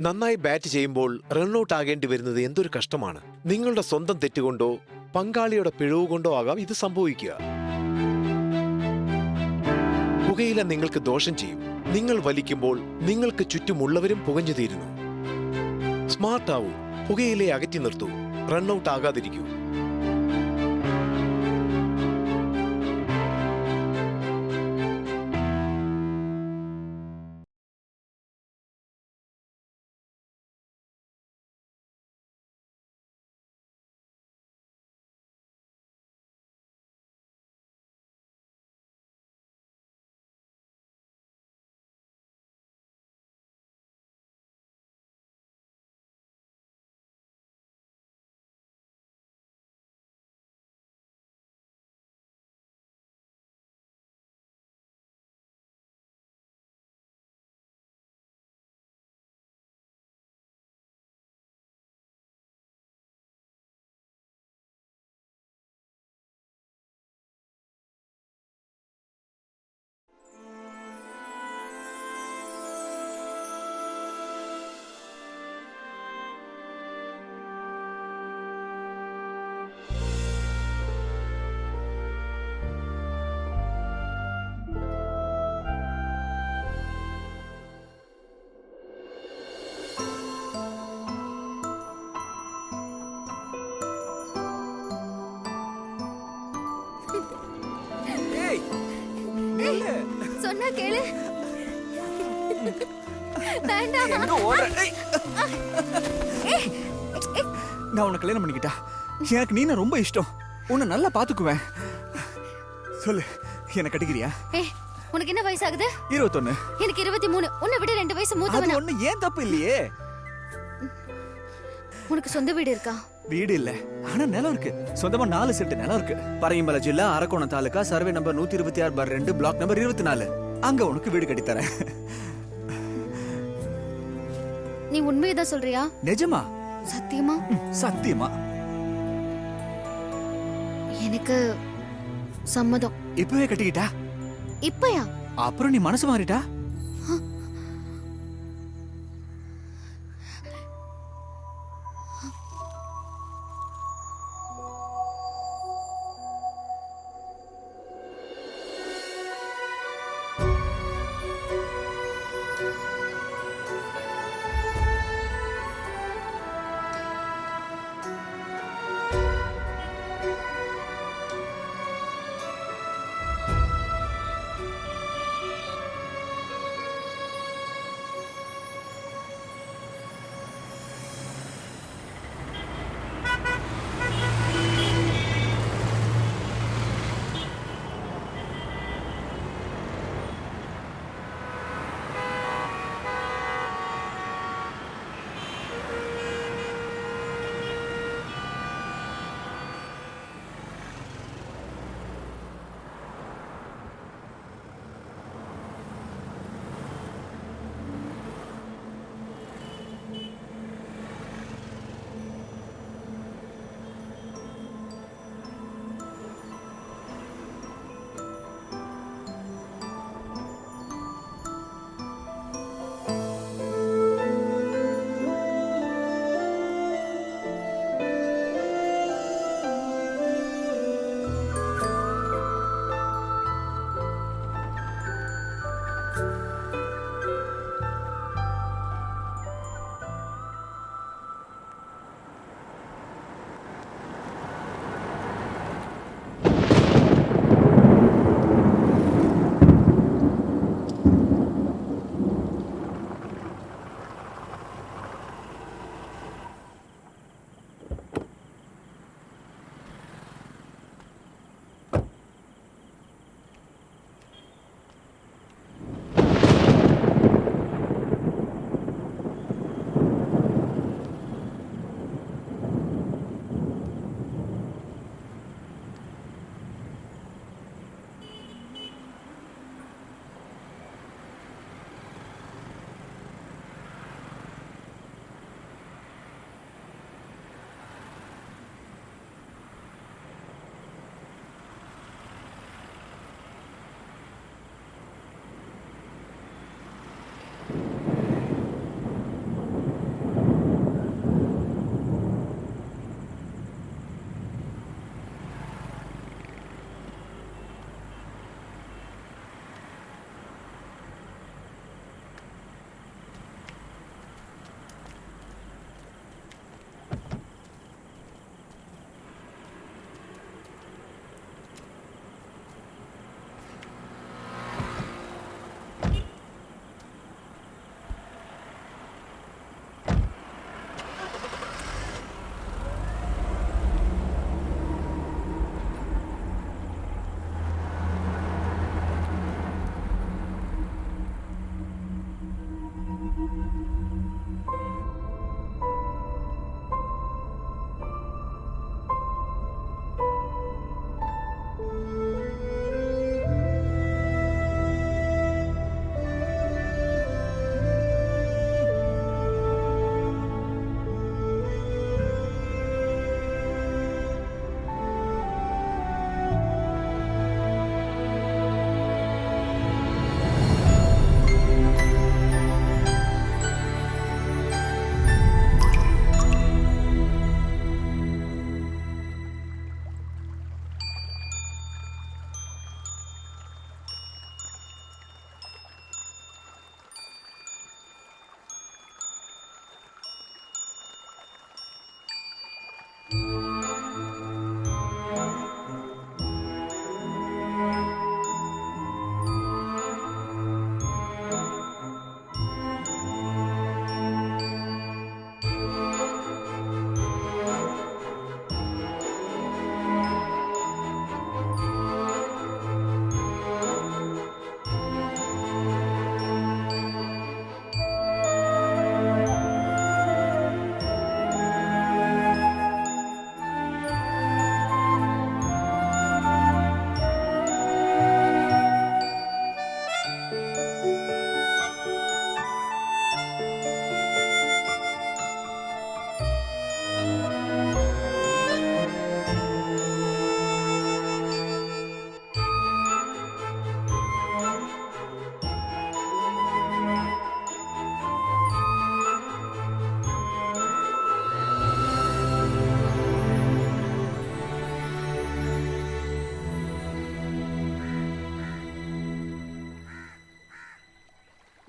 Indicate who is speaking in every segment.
Speaker 1: നന്നായി ബാറ്റ് ചെയ്യുമ്പോൾ റൺഔട്ട് ആകേണ്ടി വരുന്നത് എന്തൊരു കഷ്ടമാണ്. നിങ്ങളുടെ സ്വന്തം തെറ്റുകൊണ്ടോ പങ്കാളിയുടെ പിഴവ് കൊണ്ടോ ആകാം ഇത് സംഭവിക്കുക. പുകയില നിങ്ങൾക്ക് ദോഷം ചെയ്യും. നിങ്ങൾ വലിക്കുമ്പോൾ നിങ്ങൾക്ക് ചുറ്റുമുള്ളവരും പുകഞ്ഞു തീരുന്നു. സ്മാർട്ട് ആവൂ, പുകയിലെ അകറ്റി നിർത്തൂ, റൺഔട്ട് ആകാതിരിക്കൂ.
Speaker 2: சொன்னா கேளு. வேண்டாம்.
Speaker 3: எங்க ஓடுற? நான் உன்னை கல்யாணம் பண்ணிக்கிட்டா எனக்கு நீ ரொம்ப இஷ்டம். உன்னை நல்லா பாத்துக்குவேன். சொல்லு, என்ன கட்டிக்கிறியா?
Speaker 2: உனக்கு என்ன வயசு ஆகுது?
Speaker 3: 21.
Speaker 2: எனக்கு 23. உன்னை விட 2 வயசு மூத்தவனா.
Speaker 3: அது ஒண்ணு ஏன் தப்பு இல்லையே.
Speaker 2: உனக்கு சொந்த வீடு இருக்கா?
Speaker 3: வீடு இல்ல, ஆனா நிலம் இருக்கு. சொந்தமா 4 சென்ட் நிலம் இருக்கு. பரையம்பல ஜில்லா, Arakkonam taluka, survey number 126/2, block number 24. அங்க உனக்கு வீடு கட்டி தரேன்.
Speaker 2: நீ உண்மையதான் சொல்றியா?
Speaker 3: நிஜமா?
Speaker 2: சத்தியமா?
Speaker 3: சத்தியமா.
Speaker 2: எனக்கு சம்மதம்.
Speaker 3: இப்பவே கட்டிக்கிட்டா?
Speaker 2: இப்பயா?
Speaker 3: அப்புறம் நீ மனசு மாறிட்டா?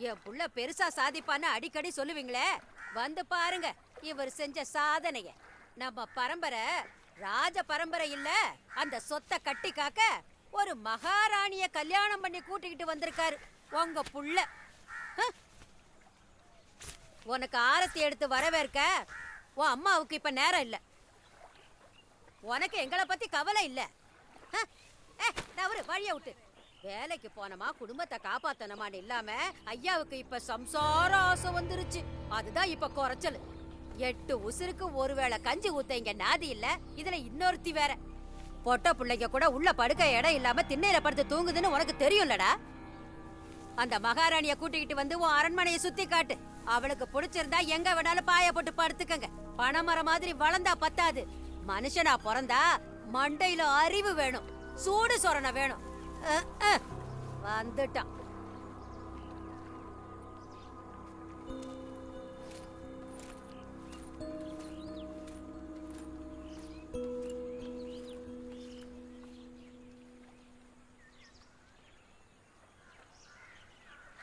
Speaker 4: என் புள்ள பெருசா சாதிப்பான்னு அடிக்கடி சொல்லுவீங்களே, வந்து பாருங்க இவர் செஞ்ச சாதனைய. நம்ம பரம்பரை ராஜ பரம்பரை இல்ல, அந்த சொத்தை கட்டி காக்க ஒரு மகாராணிய கல்யாணம் பண்ணி கூட்டிக்கிட்டு வந்திருக்காரு உங்க புள்ள. உனக்கு ஆரத்தி எடுத்து வரவேற்க உன் அம்மாவுக்கு இப்ப நேரம் இல்ல. உனக்கு எங்களை பத்தி கவலை இல்ல. வழிய விட்டு வேலைக்கு போனமா குடும்பத்தை காப்பாத்தனமான்னு இல்லாம ஐயாவுக்கு இப்ப சம்சார ஆசை வந்துருச்சு. அதுதான் இப்ப குறைச்சல். 8 உசுருக்கு ஒருவேளை கஞ்சி ஊத்த இங்க நாதி இல்ல, இதுல இன்னொருத்தி வேற. பொட்ட பிள்ளைங்க கூட உள்ள படுக்க இடம் இல்லாம திண்ணையில படுத்து தூங்குதுன்னு உனக்கு தெரியும்லடா. அந்த மகாராணிய கூட்டிக்கிட்டு வந்து உன் அரண்மனையை சுத்தி காட்டு. அவளுக்கு பிடிச்சிருந்தா எங்க வேணாலும் பாய போட்டு படுத்துக்கங்க. பனைமரம் மாதிரி வளர்ந்தா பத்தாது, மனுஷனா பிறந்தா மண்டையில அறிவு வேணும், சூடு சொரண வேணும். வந்துட்டான்.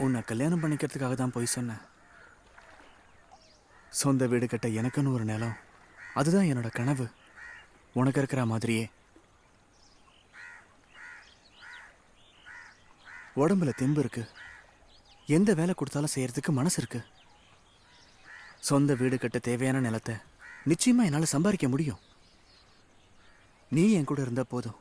Speaker 3: உன்னை கல்யாணம் பண்ணிக்கிறதுக்காக தான் போய் சொன்னேன். சொந்த வீடு கட்ட எனக்குன்னு ஒரு நிலம், அதுதான் என்னோட கனவு. உனக்கு இருக்கிற மாதிரியே உடம்புல தெம்பு இருக்கு, எந்த வேலை கொடுத்தாலும் செய்யறதுக்கு மனசு இருக்கு. சொந்த வீடு கட்ட தேவையான நிலத்தை நிச்சயமா என்னால சம்பாதிக்க முடியும். நீ என் கூட இருந்தா போதும்.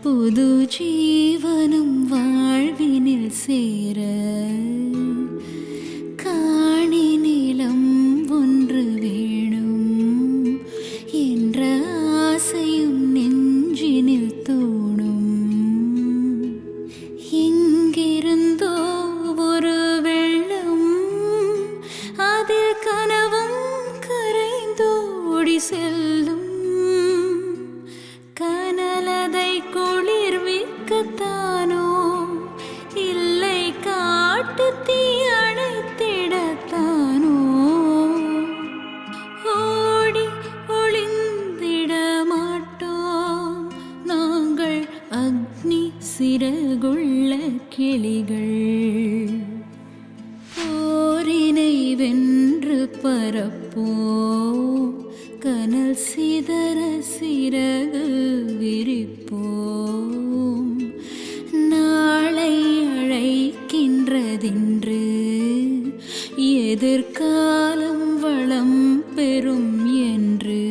Speaker 5: புது ஜீவனும் வாழ்வினில் சேர பரப்போம் கனல் சிதற சிறகு விரிப்போம் நாளை அழைக்கின்றதென்று எதிர்காலம் வளம் பெறும் என்று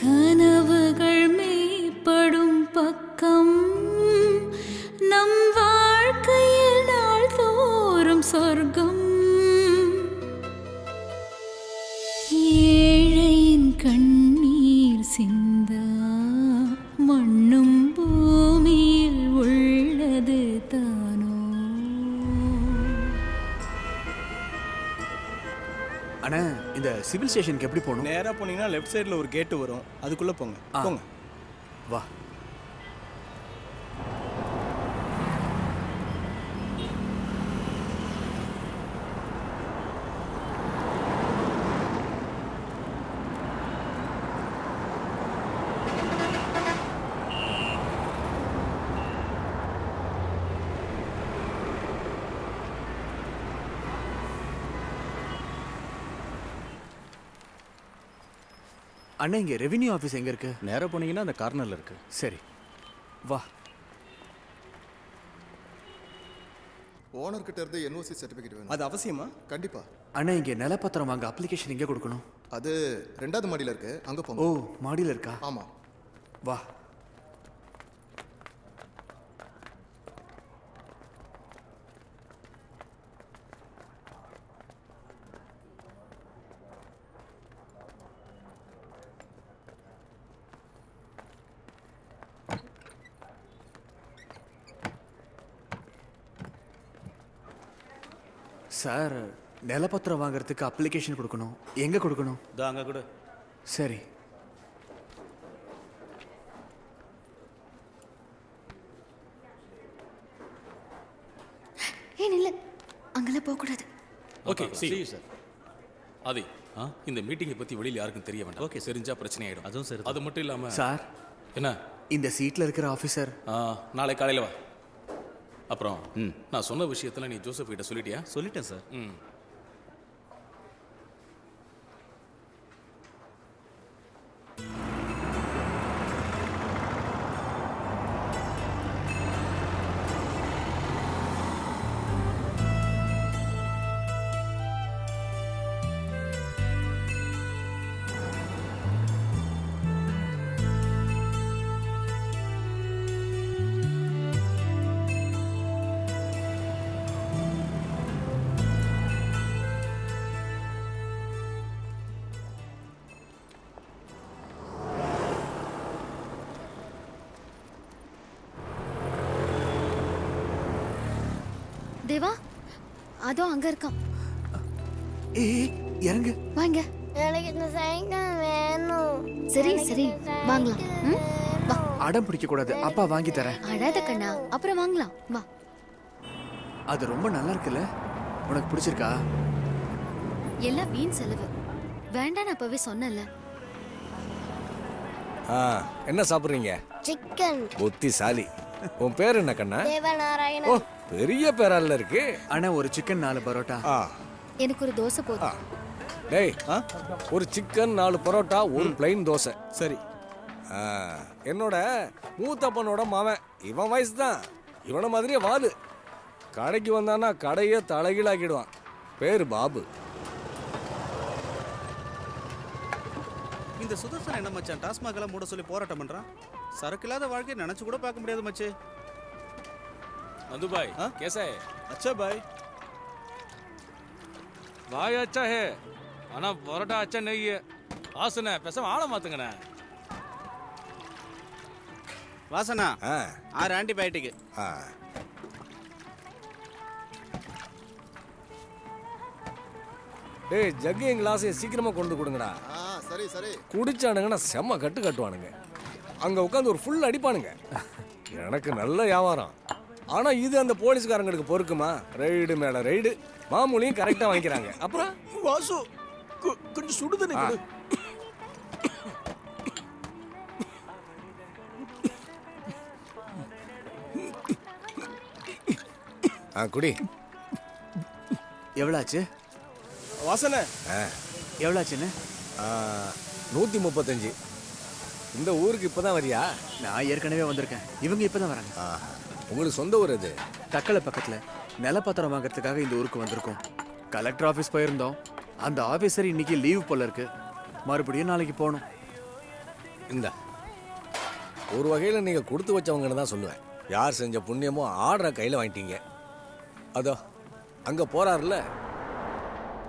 Speaker 5: கனவுகள் மேம்படும் பக்கம் நம் வாழ்க்கையில் நாள்தோறும் சொர்க்கம் ஏழையின் கண்ணீர் சிந்தா மண்ணும் பூமியில் உள்ளது தானோ.
Speaker 3: அண்ணா இந்த சிவில் ஸ்டேஷனுக்கு எப்படி போகணும்?
Speaker 6: நேராக போனீங்கன்னா லெஃப்ட் சைடில் ஒரு கேட்டு வரும், அதுக்குள்ளே போங்க. போங்க.
Speaker 3: வா. அண்ணா இங்க ரெவென்யூ ஆஃபீஸ் எங்க இருக்கு?
Speaker 6: நேராக போனீங்கன்னா அந்த கார்னரில் இருக்கு.
Speaker 3: சரி வா.
Speaker 7: ஓனர் கிட்ட இருந்து என்ஓசி சர்டிஃபிகேட் வேணும்.
Speaker 6: அது அவசியமா?
Speaker 7: கண்டிப்பா.
Speaker 3: அண்ணா இங்க நிலப்பத்திரம் வாங்க அப்ளிகேஷன் எங்க கொடுக்கணும்?
Speaker 7: அது 2வது மாடியில இருக்கு, அங்க
Speaker 3: ஓ
Speaker 7: போங்க.
Speaker 3: மாடியில் இருக்கா?
Speaker 7: ஆமா.
Speaker 3: வா. சார் நிலப்பத்திரம் வாங்குறதுக்கு அப்ளிகேஷன் கொடுக்கணும், எங்க கொடுக்கணும்?
Speaker 6: அங்கே கூட.
Speaker 3: சரி.
Speaker 2: ஏன் இல்லை, அங்கெல்லாம் போகக்கூடாது.
Speaker 8: Okay
Speaker 6: see you, sir.
Speaker 8: ஆதி இந்த மீட்டிங்கை பத்தி வெளியில யாருக்கும் தெரிய வேண்டாம். ஓகே தெரிஞ்சா பிரச்சனை ஆயிடும்.
Speaker 6: அதுவும் சரி.
Speaker 8: அது மட்டும் இல்லாம
Speaker 3: சார்
Speaker 8: என்ன
Speaker 3: இந்த சீட்ல இருக்கிற ஆஃபீஸர்
Speaker 8: நாளை காலையில வா. அப்புறம் நான் சொன்ன விஷயத்துல நீ ஜோசப் கிட்ட சொல்லிட்டியா?
Speaker 6: சொல்லிட்டேன் சார்.
Speaker 8: ம்.
Speaker 2: தேவா அதோ அங்க இருக்கான்.
Speaker 3: ஏய் இறங்கு.
Speaker 2: வாங்க.
Speaker 9: எனக்கு இந்த சைக்கிள் வேணும்.
Speaker 2: சரி சரி வாங்கலாம். ம்? வா.
Speaker 3: அடம் பிடிக்க கூடாது, அப்பா வாங்கி தரேன்.
Speaker 2: அழாத கண்ணா, அப்புறம் வாங்கலாம். வா.
Speaker 3: அது ரொம்ப நல்லா இருக்குல்ல, உனக்கு பிடிச்சிருக்கா?
Speaker 2: எல்லாம் வீண் செலவு, வேண்டான்னு அப்பவே சொன்னல.
Speaker 10: என்ன சாப்பிட்றீங்க?
Speaker 9: சிக்கன்.
Speaker 10: புத்திசாலி. உன் பேர் என்ன கண்ணா?
Speaker 9: தேவநாராயணன்.
Speaker 10: ஓ பெரிய பேரால இருக்கு.
Speaker 3: அண்ணா ஒரு சிக்கன் 4 பரோட்டா.
Speaker 2: எனக்கு ஒரு தோசை போதும்.
Speaker 10: டேய் ஒரு சிக்கன் 4 பரோட்டா, ஒரு பிளைன் தோசை.
Speaker 6: சரி.
Speaker 10: என்னோட மூத்தப்பனோட மாவன், இவன் வயசு தான், இவனை மாதிரியே வாலு. கடைக்கு வந்தானா கடையே தலைகீழாக்கிடுவான். பேரு பாபு.
Speaker 6: இந்த சுதர்சன் என்ன மச்சான் டாஸ்மாக் எல்லாம் மூட சொல்லி போராட்டம் பண்றான்? சரக்கு இல்லாத வாழ்க்கையை நினைச்சு கூட பார்க்க முடியாது மச்சே.
Speaker 8: नंदू भाई कैसा है?
Speaker 6: अच्छा भाई.
Speaker 8: भाई अच्छा है आना परोटा अच्छा नहीं है. ஆசன பேசாம ஆள மாத்துங்கண்ணே.
Speaker 6: வாசனா 6 ஆன்டிபயோட்டிக்.
Speaker 10: டேய் ஜக்கிங் கிளாஸை சீக்கிரமா கொண்டு கொடுங்கடா.
Speaker 7: சரி சரி.
Speaker 10: குடிச்சானுங்கன்னா செம்ம கட்டு கட்டுவானுங்க. அங்க உட்காந்து ஒரு ஃபுல் அடிப்பானுங்க. எனக்கு நல்ல வியாபாரம். ஆனா இது அந்த போலீஸ்காரங்களுக்கு பொறுக்குமா? ரைடு மேல ரைடு, மாமூலியும் கரெக்டா வாங்கிக்கிறாங்க. அப்புறம்
Speaker 6: வாசு கொஞ்சம் சுடுதண்ணி கொடு.
Speaker 10: குடி.
Speaker 3: எவ்வளோ ஆச்சு?
Speaker 6: வாசனை
Speaker 3: எவ்வளோ ஆச்சுன்னு?
Speaker 10: 135. இந்த ஊருக்கு இப்பதான் வரியா?
Speaker 3: நான் ஏற்கனவே வந்திருக்கேன். இவங்க இப்போ தான் வராங்க.
Speaker 10: உங்களுக்கு சொந்த ஊர் இது?
Speaker 3: தக்கலை பக்கத்தில் நிலப்பத்திரம் வாங்குறதுக்காக இந்த ஊருக்கு வந்திருக்கோம். கலெக்டர் ஆஃபீஸ் போயிருந்தோம். அந்த ஆஃபீஸர் இன்னைக்கு லீவ் போல இருக்கு. மறுபடியும் நாளைக்கு போகணும்.
Speaker 10: இந்த ஒரு வகையில் நீங்கள் கொடுத்து வச்சவங்கன்னு தான் சொல்லுவேன். யார் செஞ்ச புண்ணியமோ ஆர்டரை கையில் வாங்கிட்டீங்க. அதோ அங்கே போகிறாருல,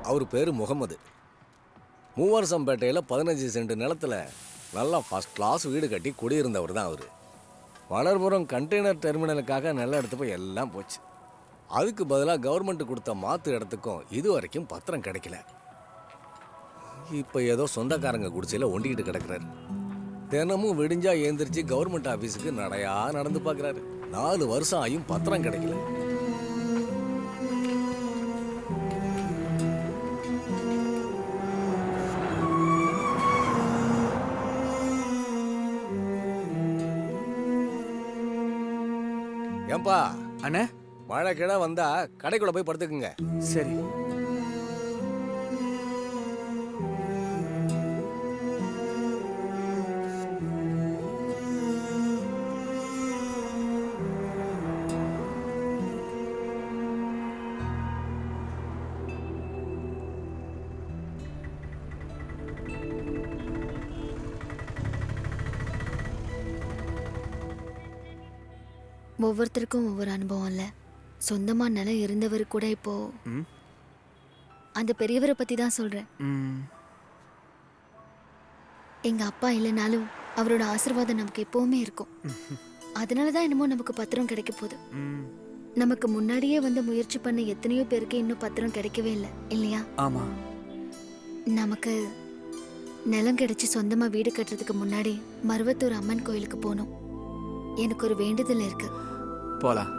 Speaker 10: அவர் பேர் முகமது. மூவரசம்பேட்டையில் 15 சென்ட் நிலத்தில் நல்லா ஃபஸ்ட் கிளாஸ் வீடு கட்டி குடியிருந்தவர் தான் அவர். வளர்புறம் கண்டெய்னர் டெர்மினலுக்காக நிலம் எடுத்து போய் எல்லாம் போச்சு. அதுக்கு பதிலாக கவர்மெண்ட் கொடுத்த மாற்று இடத்துக்கும் இது வரைக்கும் பத்திரம் கிடைக்கல. இப்போ ஏதோ சொந்தக்காரங்க குடிசையில் ஒண்டிக்கிட்டு கிடக்குறாரு. தினமும் விடிஞ்சா ஏந்திரிச்சு கவர்மெண்ட் ஆஃபீஸுக்கு நடையா நடந்து பார்க்குறாரு. 4 வருஷம் ஆயும் பத்திரம் கிடைக்கல. ஏன்பா
Speaker 3: அண்ணே,
Speaker 10: மழை கிழ வந்தா கடைக்குள்ள போய் படுத்துக்குங்க.
Speaker 3: சரி.
Speaker 2: ஒவ்வொருத்தருக்கும் ஒவ்வொரு அனுபவம் இல்லை. சொந்தமா நிலம் இருந்தவர் கூட இப்போ
Speaker 3: ம்
Speaker 2: அந்த பெரியவரை பத்தி தான் சொல்றேன்.
Speaker 3: ம்
Speaker 2: எங்க அப்பா இல்லைனாலும் அவரோட ஆசீர்வாதம் நமக்கு எப்பவுமே இருக்கும். அதனாலதான் என்னமோ நமக்கு பத்திரம் கிடைக்க போகுது.
Speaker 3: ம்
Speaker 2: நமக்கு முன்னாடியே வந்து முயற்சி பண்ண எத்தனையோ பேருக்கு இன்னும் பத்திரம் கிடைக்கவே இல்லை இல்லையா?
Speaker 3: ஆமாம்.
Speaker 2: நமக்கு நிலம் கிடைச்சி சொந்தமா வீடு கட்டுறதுக்கு முன்னாடி மருவத்தூர் அம்மன் கோயிலுக்கு போகணும். எனக்கு ஒரு வேண்டுதல் இருக்கு.
Speaker 3: போலாம்.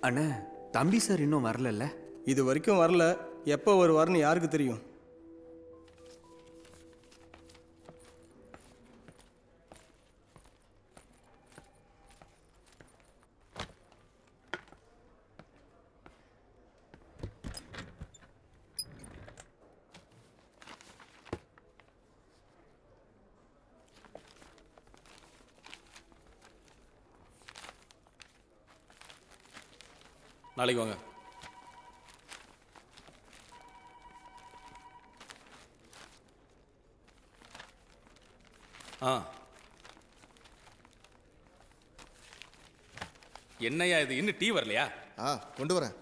Speaker 3: அண்ணே, தம்பி சார் இன்னும் வரலல்ல?
Speaker 6: இது வரைக்கும் வரல. எப்போ வருவார்னு யாருக்கு தெரியும்?
Speaker 8: நாளைக்கு வாங்க. என்னையா இது, இன்னும் டீ வரலையா?
Speaker 7: கொண்டு வரேன்.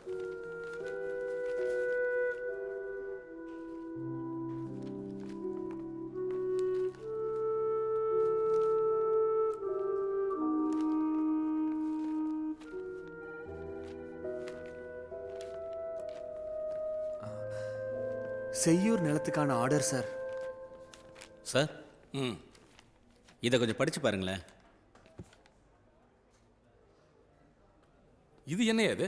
Speaker 3: செய்யூர் நிலத்துக்கான ஆர்டர் சார்.
Speaker 11: சார், இதை கொஞ்சம் படிச்சு பாருங்களேன்.
Speaker 8: இது என்னையா இது?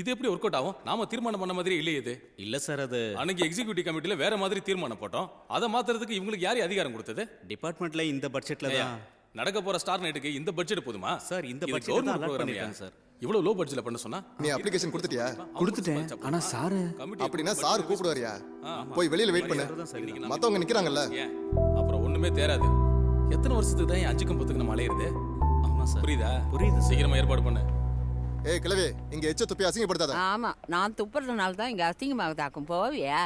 Speaker 8: இது எப்படி ஒர்க் அவுட் ஆகும்? நாம தீர்மானம் பண்ண மாதிரி இல்லையே இது.
Speaker 11: இல்ல சார், அது
Speaker 8: அன்னைக்கு எக்ஸிக்யூட்டிவ் கமிட்டில வேற மாதிரி தீர்மானம் போட்டோம். அதை மாத்துறதுக்கு இவங்களுக்கு யார் அதிகாரம் கொடுத்தது?
Speaker 11: டிபார்ட்மெண்ட்ல இந்த பட்ஜெட்ல தான்
Speaker 8: நடக்க போற ஸ்டார் நைட்டுக்கு இந்த பட்ஜெட் போதுமா
Speaker 11: சார்? இந்த
Speaker 8: இது
Speaker 11: பட்ஜெட் தான் அலாட் பண்ணிருக்காங்க சார்.
Speaker 8: இவ்வளவு லோ பட்ஜெட்ல பண்ண சொன்னா
Speaker 7: நீ அப்ளிகேஷன் கொடுத்துட்டியா?
Speaker 3: கொடுத்துட்டேன். ஆனா சாரு
Speaker 7: அப்படின்னா சார் கூப்பிடுவாரியா? போய் வெளியில வெயிட் பண்ணு. மத்தவங்க நிக்கிறாங்கல்ல.
Speaker 8: அப்புறம் ஒண்ணுமே தேராது. எத்தனை வருஷத்துக்கு தான் 5 கம்பத்துக்கு நம்ம அலையிறது?
Speaker 11: ஆமா சார்,
Speaker 8: புரியுதா?
Speaker 11: புரியுது.
Speaker 8: சீக்கிரமா ஏற்பாடு பண்ணு.
Speaker 7: ஏய் கிழவே, இங்க எச்ச துப்பி அசிங்கப்படுத்தாத.
Speaker 4: ஆமா, நான் துப்புறதுனால தான் இங்க அசிங்கமாகதாக்கும். போவியா?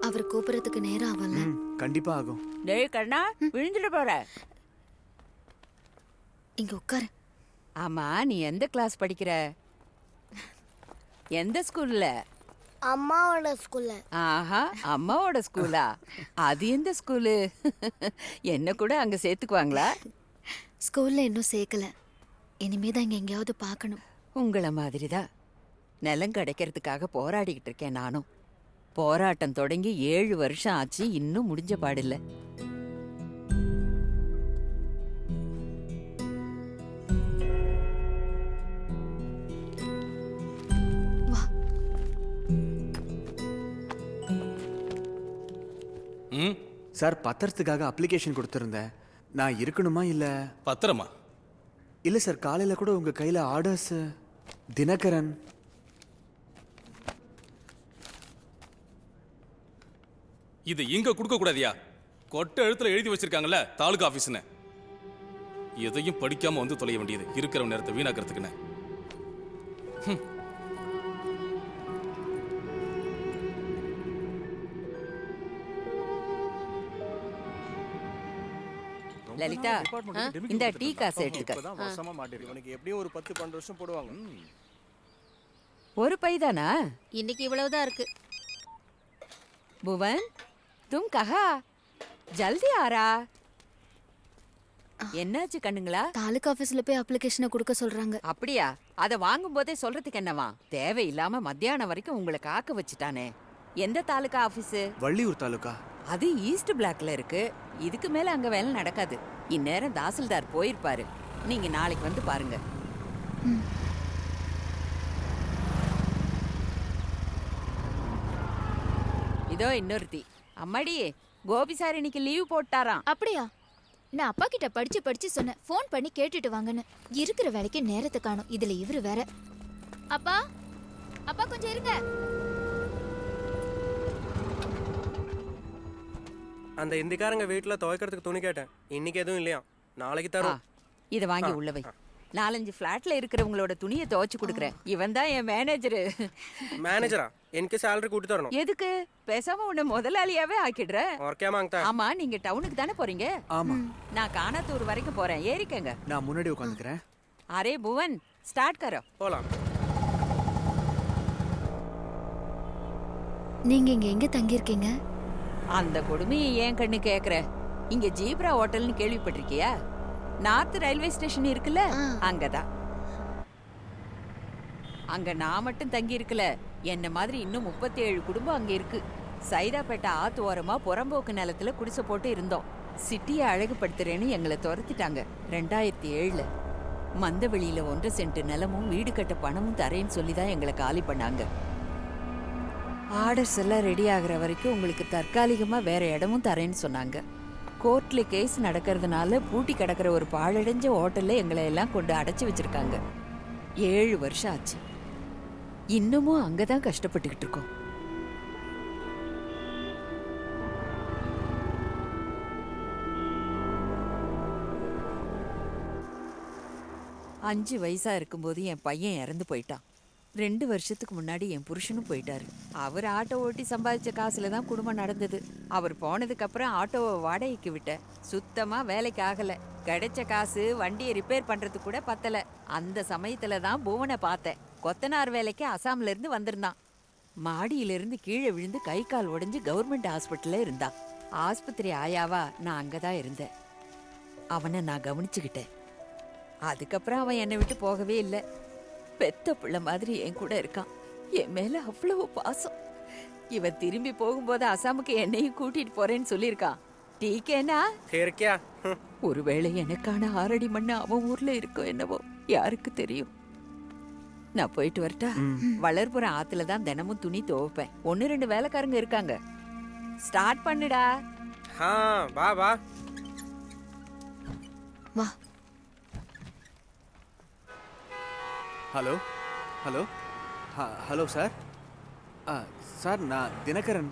Speaker 2: அவர் கூப்பிடறதுக்கு நேரம் ஆகல.
Speaker 3: கண்டிப்பா ஆகும்.
Speaker 4: டேய் கண்ணா, விழுந்துட்டு போற.
Speaker 2: இங்க உட்காரு.
Speaker 4: ஆமா நீ எந்த கிளாஸ் படிக்கிற? எந்த ஸ்கூல்ல?
Speaker 9: அம்மாவோட ஸ்கூல்ல.
Speaker 4: ஆஹா, அம்மாவோட ஸ்கூலா? அது எந்த ஸ்கூலு? என்ன கூட அங்க சேர்த்துக்குவாங்களா?
Speaker 2: ஸ்கூல்ல இன்னும் சேர்க்கல. இனிமே தான் இங்க எங்கேயாவது பார்க்கணும்.
Speaker 4: உங்களை மாதிரிதான் நிலம் கிடைக்கிறதுக்காக போராடிக்கிட்டு இருக்கேன் நானும். போராட்டம் தொடங்கி 7 வருஷம் ஆச்சு, இன்னும் முடிஞ்ச பாடில்ல.
Speaker 8: ம்
Speaker 3: சார் பத்திரத்துக்காக அப்ளிகேஷன் கொடுத்துருந்தேன். நான் இருக்கணுமா இல்ல?
Speaker 8: பத்திரமா?
Speaker 3: இல்ல சார், காலையில கூட உங்க கையில ஆர்டர்ஸ். தினகரன்.
Speaker 8: இது இங்க கொடுக்க கூடாதியா? கொட்டை எழுத்துல எழுதி வச்சிருக்காங்கல்ல தாலுகா ஆபீஸ்னு. எதையும் படிக்காம வந்து தொலைய வேண்டியது இருக்கிற நேரத்தை வீணாக்கிறதுக்குன்னு.
Speaker 4: லலிதா, இந்த டீ காசு எடுத்துக்க.
Speaker 10: இவனுக்கு எப்படியும் ஒரு 10-12 வருஷம் போடுவாங்க.
Speaker 4: ஒரு பைதானா?
Speaker 5: இன்னைக்கு இவ்வளவுதான் இருக்கு.
Speaker 4: புவன், தும் கஹா? ஜல்தி ஆரா. என்னாச்சு கண்ணுங்களா?
Speaker 2: தாலுகா ஆபீஸ்ல போய் அப்ளிகேஷனை கொடுக்க சொல்றாங்க.
Speaker 4: அப்படியா? அத வாங்கும் போதே சொல்றதுக்கு என்னவா? தேவையில்லாம மத்தியானம் வரைக்கும் உங்களை காக்க வச்சுட்டானே. எந்த தாலுகா ஆபீஸ்?
Speaker 3: வள்ளியூர் தாலுகா.
Speaker 4: அது ஈஸ்ட் பிளாக்ல இருக்கு. இதுக்கு மேல அங்க வேலை நடக்காது. இந்நேரம் தாசில்தார் போயிருப்பாரு. நீங்க நாளைக்கு வந்து பாருங்க. இதோ இன்னொருத்தி. அம்மாடி, கோபி சார் இன்னைக்கு லீவ் போட்டாராம்.
Speaker 2: அப்படியா? நான் அப்பா கிட்ட படிச்சு படிச்சு சொன்னேன், ஃபோன் பண்ணி கேட்டுட்டு வாங்கன்னு. இருக்கிற வேலைக்கு நேரத்தை காணும். இதுல இவரு வேற. அப்பா, அப்பா கொஞ்சம் இருங்க.
Speaker 10: அந்த இந்திக்காரங்க வீட்டுல துவைக்கிறதுக்கு துணி கேட்டேன். இன்னைக்கு எதுவும் இல்லையா? நாளைக்கு தரோம்.
Speaker 4: இத வாங்கி உள்ள வை. 4-5 ஃபிளாட்ல இருக்கிறவங்களோட துணியை துவைச்சு கொடுக்குறேன். இவன் தான் என் மேனேஜரு.
Speaker 10: மேனேஜரா? எனக்கு சேலரி கூட்டி தரணும்.
Speaker 4: எதுக்கு? பேசாம உன்னை முதலாளியாவே ஆக்கிடுறேன்.
Speaker 10: और क्या मांगता है?
Speaker 4: ஆமா, நீங்க டவுனுக்கு தானே போறீங்க?
Speaker 3: ஆமா.
Speaker 4: நான் காணாத்தூர் வரைக்கும் போறேன். ஏறிக்கங்க.
Speaker 3: நான் முன்னாடி உட்காந்துக்கிறேன்.
Speaker 4: அரே புவன், ஸ்டார்ட் கரோ.
Speaker 10: போலாம்.
Speaker 2: நீங்க இங்க எங்க தங்கி இருக்கீங்க?
Speaker 4: அந்த கொடுமையை ஏன் கண்ணு கேக்குற? இங்க ஜீப்ரா ஹோட்டல்னு கேள்விப்பட்டிருக்கியா? நார்த் ரயில்வே ஸ்டேஷன் இருக்குல்ல, அங்கதான். அங்க நான் மட்டும் தங்கி இருக்கல, என்ன மாதிரி இன்னும் 37 குடும்பம் அங்க இருக்கு. சைதாப்பேட்டை ஆத்து ஓரமா புறம்போக்கு நிலத்துல குடிசை போட்டு இருந்தோம். சிட்டியை அழகுபடுத்துறேன்னு எங்களை துரத்திட்டாங்க 2007ல. மந்தவெளியில 1 சென்ட் நிலமும் வீடு கட்ட பணமும் தரேன்னு சொல்லிதான் எங்களை காலி பண்ணாங்க. ஆர்டர்ஸ் எல்லாம் ரெடி ஆகுற வரைக்கும் உங்களுக்கு தற்காலிகமா வேற இடமும் தரேன்னு சொன்னாங்க. கோர்ட்ல கேஸ் நடக்கிறதுனால பூட்டி கிடக்கிற ஒரு பாழடைஞ்ச ஹோட்டல்ல எங்களை எல்லாம் கொண்டு அடைச்சு வச்சிருக்காங்க. 7 வருஷம் ஆச்சு. இன்னமும் அங்கதான் கஷ்டப்பட்டுக்கிட்டு இருக்கோம். அஞ்சு வயசா இருக்கும்போது என் பையன் இறந்து போயிட்டான். 2 வருஷத்துக்கு முன்னாடி என் புருஷனும் போயிட்டாரு. அவர் ஆட்டோ ஓட்டி சம்பாதிச்ச காசுல தான் குடும்பம் நடந்தது. அவர் போனதுக்கு அப்புறம் ஆட்டோவை வாடகைக்கு விட்டேன். சுத்தமா வேலைக்கு ஆகல. கிடைச்ச காசு வண்டியை ரிப்பேர் பண்றதுக்கு கூட பத்தல. அந்த சமயத்துல தான் புவனை பார்த்தேன். கொத்தனார் வேலைக்கு அசாம்ல இருந்து வந்திருந்தான். மாடியில இருந்து கீழே விழுந்து கை கால் உடைஞ்சு கவர்மெண்ட் ஹாஸ்பிட்டல்ல இருந்தான். ஆஸ்பத்திரி ஆயாவா நான் அங்கதான் இருந்தேன். அவனை நான் கவனிச்சுக்கிட்டேன். அதுக்கப்புறம் அவன் என்னை விட்டு போகவே இல்லை. பெத்த பிள்ளை மாதிரி என் கூட இருக்கான். என் மேல அவ்வளவு பாசம். இவன் திரும்பி போகும்போது அசாமுக்கு என்னையும் கூட்டிட்டு போறேன்னு சொல்லியிருக்கான். டீக்கேனா? ஒருவேளை எனக்கான 6 அடி மண்ணு அவன் ஊர்ல இருக்கோ என்னவோ, யாருக்கு தெரியும். நான் போயிட்டு வரட்டா? வளர்புறம் ஆத்துல தான் தினமும் துணி துவைப்பேன். 1-2 வேலைக்காரங்க இருக்காங்க. ஸ்டார்ட் பண்ணுடா.
Speaker 10: வா வா
Speaker 2: வா.
Speaker 3: Hello hello hello sir. Sir, நான் தினகரன்.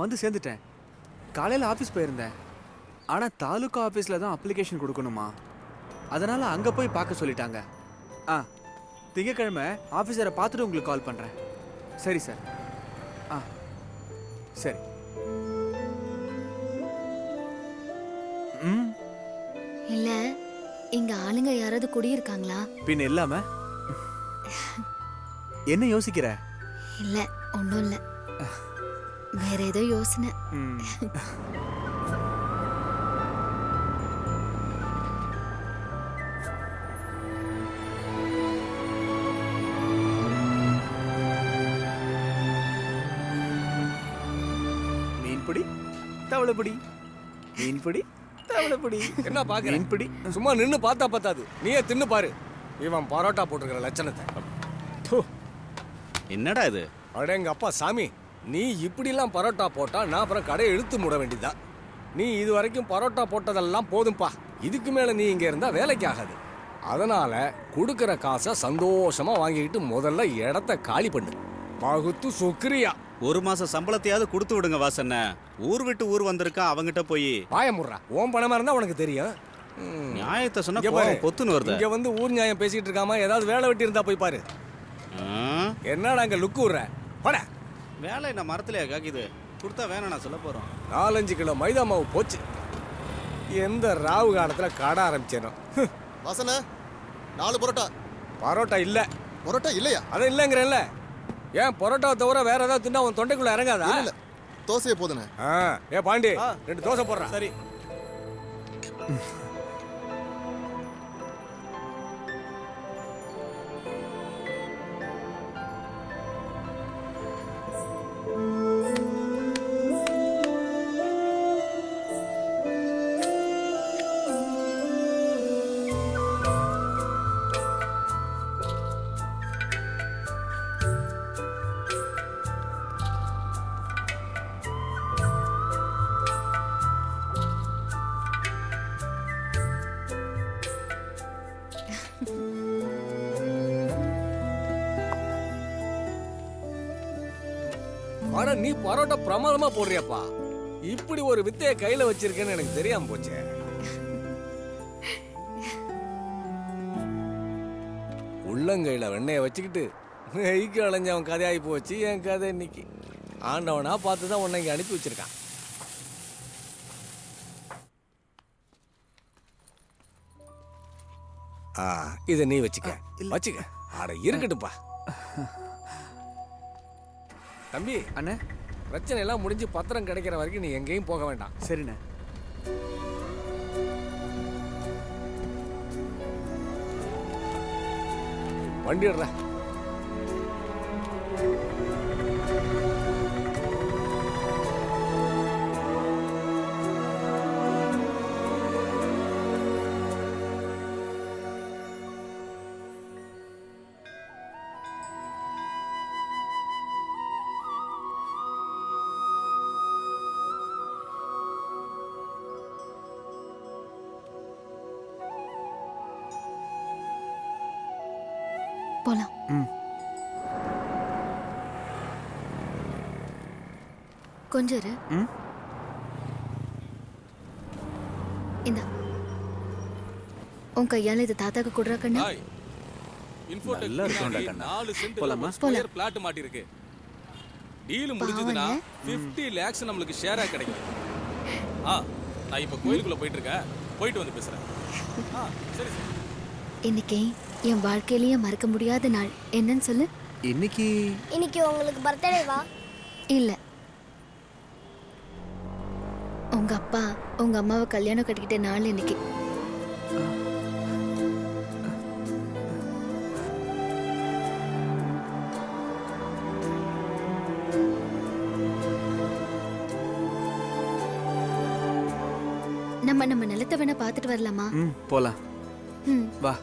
Speaker 3: வந்து சேர்ந்துட்டேன். காலையில் ஆஃபீஸ் போயிருந்தேன். ஆனால் தாலுக்கா ஆஃபீஸில் தான் அப்ளிகேஷன் கொடுக்கணுமா, அதனால் அங்கே போய் பார்க்க சொல்லிட்டாங்க. திங்கக்கிழமை ஆஃபீஸரை பார்த்துட்டு உங்களுக்கு கால் பண்ணுறேன். சரி சார். சரி.
Speaker 2: இல்ல, இங்க ஆளுங்க யாராவது குடியிருக்காங்களா?
Speaker 3: பின் இல்லாம என்ன யோசிக்கிற?
Speaker 2: இல்ல, ஒண்ணும் இல்ல. வேற ஏதோ யோசனை.
Speaker 3: ம். மீன்பிடி தவளைப்பிடி, மீன்பிடி தவளைப்பிடி.
Speaker 10: என்ன பாக்குற?
Speaker 3: மீன்பிடி.
Speaker 10: சும்மா நின்னு பார்த்தா பத்தாது, நீயே தின்னு பாரு. இவன் பரோட்டா போட்டுருக்கிற லட்சணத்தை. து.
Speaker 11: என்னடா இது?
Speaker 10: அட எங்க அப்பா சாமி, நீ இப்படிலாம் பரோட்டா போட்டா நான் அப்புறம் கடையை இழுத்து மூட வேண்டியதுதான். நீ இது வரைக்கும் பரோட்டா போட்டதெல்லாம் போதும்பா. இதுக்கு மேல நீ இங்க இருந்தா வேலைக்கு ஆகாது. அதனால கொடுக்கிற காசை சந்தோஷமா வாங்கிக்கிட்டு முதல்ல இடத்த காலி பண்ணு. பகுத்து சுக்ரியா.
Speaker 11: 1 மாசம் சம்பளத்தையாவது கொடுத்து விடுங்க வாசண்ண. ஊர் விட்டு ஊர் வந்திருக்கா, அவங்கிட்ட போய்
Speaker 10: வாய முடுறா. உன் பணமா இருந்தா உனக்கு தெரியும்.
Speaker 11: நியாயத்தை சொன்னா
Speaker 10: இங்க பாரு,
Speaker 11: கோவம் பொத்துன்னு வருது.
Speaker 10: இங்க வந்து ஊர் நியாயம் பேசிட்டு இருக்காம ஏதாவது வேலை வெட்டி இருந்தா போய் பாரு. என்னடா அங்க லுக்கு விடுற? போட.
Speaker 11: வேலை என்ன மரத்திலேயே காக்கிது? கொடுத்தா வேணாம் நான் சொல்ல போறோம்.
Speaker 10: 4-5 கிலோ மைதா மாவு போச்சு. எந்த ராவு காலத்துல கடை ஆரம்பிச்சேனோ.
Speaker 7: வாசன 4 பரோட்டா.
Speaker 10: பரோட்டா இல்ல.
Speaker 7: பரோட்டா இல்லையா?
Speaker 10: அது இல்லைங்கிறேன்ல. ஏன் பரோட்டாவை தவிர வேற ஏதாவது தின்னா உன் தொண்டைக்குள்ள இறங்காதா?
Speaker 7: இல்ல தோசையே போதுனே.
Speaker 10: ஏ பாண்டி, 2 தோசை போடுறா.
Speaker 11: சரி.
Speaker 10: ஆனா நீ பரோட்டா பிரமாதமா போடுறியாப்பா. இப்படி ஒரு வித்தைய கையில வச்சிருக்கேன்னு எனக்கு தெரியாம போச்சே. உள்ளங்கையில வெண்ணைய வச்சுக்கிட்டு நெய்க்கு அலைஞ்சவன் கதையாகி போச்சு. என் கதை இன்னைக்கு ஆண்டவனா பார்த்துதான் உன்னை இங்க அனுப்பி வச்சிருக்கான். இதை நீ வச்சுக்க. வச்சுக்க. அட இருக்கட்டுப்பா. தம்பி
Speaker 3: அண்ணே,
Speaker 10: பிரச்சனை எல்லாம் முடிஞ்சு பத்திரம் கிடைக்கிற வரைக்கும் நீ எங்கேயும் போக வேண்டாம்.
Speaker 3: சரிண்ணே.
Speaker 10: வண்டி விடுற.
Speaker 2: போலாம்.
Speaker 3: ம்.
Speaker 2: கொஞ்சம் இரு.
Speaker 3: ம்.
Speaker 2: இந்தா, உன் கையால இது தாத்தாக்கு கொடுறா கண்ணா.
Speaker 8: ஹாய். இன்ஃபோடெக்
Speaker 3: நல்லா இருக்கும்டா
Speaker 8: பின்னாடி
Speaker 3: கண்ணா.
Speaker 8: 4 சென்ட்
Speaker 3: போலாமா?
Speaker 8: ஸ்கொயர் பிளாட் மாட்டி இருக்கு. டீல் முடிஞ்சதுன்னா
Speaker 2: பாவம்ல.
Speaker 8: 50 lakhs நம்மளுக்கு ஷேரா கிடைக்கும். நான் இப்ப கோயிலுக்குள்ள போயிட்டு இருக்கேன். போயிட்டு வந்து பேசுறேன். சரி சரி.
Speaker 2: இன்னைக்கு என் வாழ்க்கையிலேயே மறக்க முடியாத நாள். என்னன்னு சொல்லு.
Speaker 3: இன்னைக்கு
Speaker 9: இன்னைக்கு உங்களுக்கு பர்த்டேவா?
Speaker 2: இல்ல, உங்க அப்பா உங்க அம்மாவை கல்யாணம் கட்டிக்கிட்ட நாள் இன்னைக்கு. நம்ம நிலத்தை வேணா பார்த்துட்டு வரலாமா?
Speaker 3: ம் போலாம்.
Speaker 2: ம்.
Speaker 3: வா.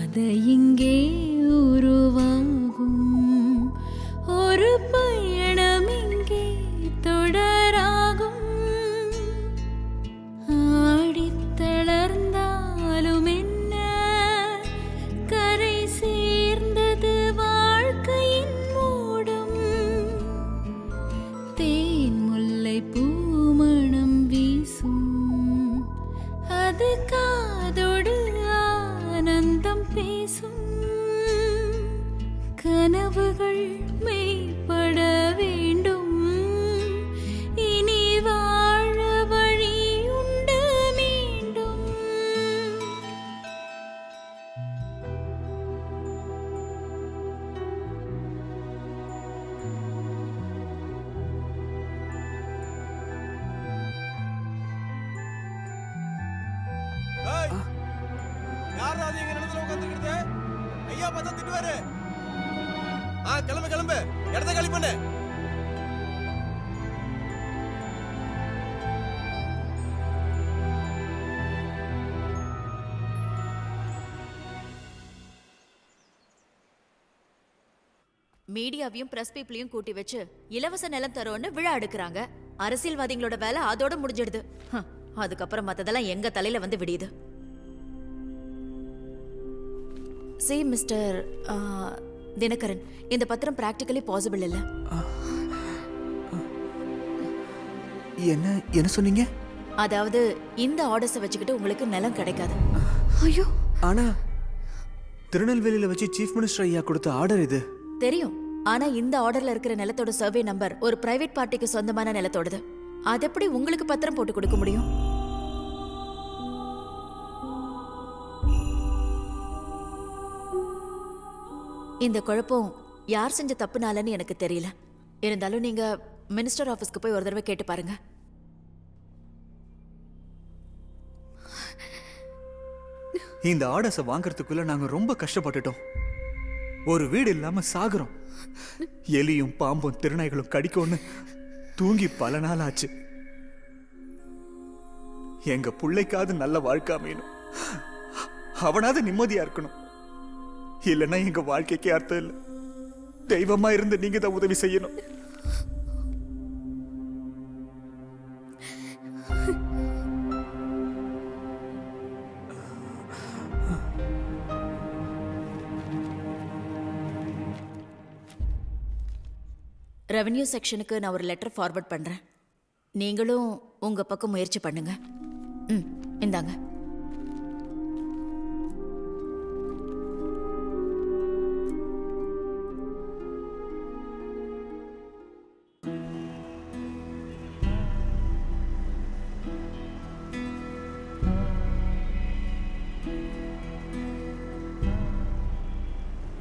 Speaker 5: அது இங்கே உருவாகும் ஒரு பயணம் இங்கே தொடராகும். ஆடித் தளர்ந்தாலும் என்ன, கரை சேர்ந்தது வாழ்க்கையின் மூடம். தேன் முல்லை பூமணம் வீசும், அது காதோடு ஆனந்தம் பேசும். கனவுகள் மெய்ப்பட வேண்டும். இனி வாழ வழியுண்டு மீண்டும்.
Speaker 10: யாராவது எங்க நிலத்துல உட்காந்துக்கிட்டு ஐயா பார்த்தா திட்டுவாரு. கிளம்பு கிளம்பு, இடத்த காலி பண்ணு.
Speaker 4: மீடியாவையும் பிரஸ் பீப்புளையும் கூட்டி வச்சு இலவச நிலம் தரோன்னு விழா எடுக்கிறாங்க. அரசியல்வாதிகளோட வேலை அதோட முடிஞ்சிடுது. அதுக்கப்புறம் மத்ததெல்லாம் எங்க தலையில வந்து விடியுது. சி மிஸ்டர் தினகரன், இந்த பத்திரம் பிராக்டிகலி பாசிபிள் இல்ல.
Speaker 3: என்ன என்ன சொன்னீங்க?
Speaker 4: அதாவது இந்த ஆர்டர்ஸை வச்சுக்கிட்டு உங்களுக்கு நிலம் கிடைக்காது.
Speaker 2: ஐயோ,
Speaker 3: ஆனா திருநெல்வேலியில வச்சு சீஃப் மினிஸ்டர் ஐயா கொடுத்த ஆர்டர் இது.
Speaker 4: தெரியும், ஆனா இந்த ஆர்டர்ல இருக்கிற நிலத்தோட சர்வே நம்பர் ஒரு பிரைவேட் பார்ட்டிக்கு சொந்தமான நிலத்தோடது. அது எப்படி உங்களுக்கு பத்திரம் போட்டு கொடுக்க முடியும்? இந்த குழப்பம் யார் செஞ்ச தப்புனாலன்னு எனக்கு தெரியல. இருந்தாலும் நீங்க மினிஸ்டர் ஆபீஸ்க்கு போய் ஒரு தடவை கேட்டு பாருங்க.
Speaker 3: இந்த ஆர்டர்ஸை வாங்குறதுக்குள்ள நாங்க ரொம்ப கஷ்டப்பட்டுட்டோம். ஒரு வீடு இல்லாம சாகுறோம். எலியும் பாம்பும் திருநாய்களும் கடிக்கும்னு தூங்கி பல நாள் ஆச்சு. எங்க பிள்ளைக்காவது நல்ல வாழ்க்கை அமையணும், அவனாவது நிம்மதியா இருக்கணும். இல்லைன்னா எங்க வாழ்க்கைக்கே அர்த்தம் இல்லை. தெய்வமா இருந்து நீங்க தான் உதவி செய்யணும்.
Speaker 4: ரெவென்யூ செக்ஷனுக்கு நான் ஒரு லெட்டர் ஃபார்வர்ட் பண்றேன். நீங்களும் உங்க பக்கம் முயற்சி பண்ணுங்க. இந்தாங்க.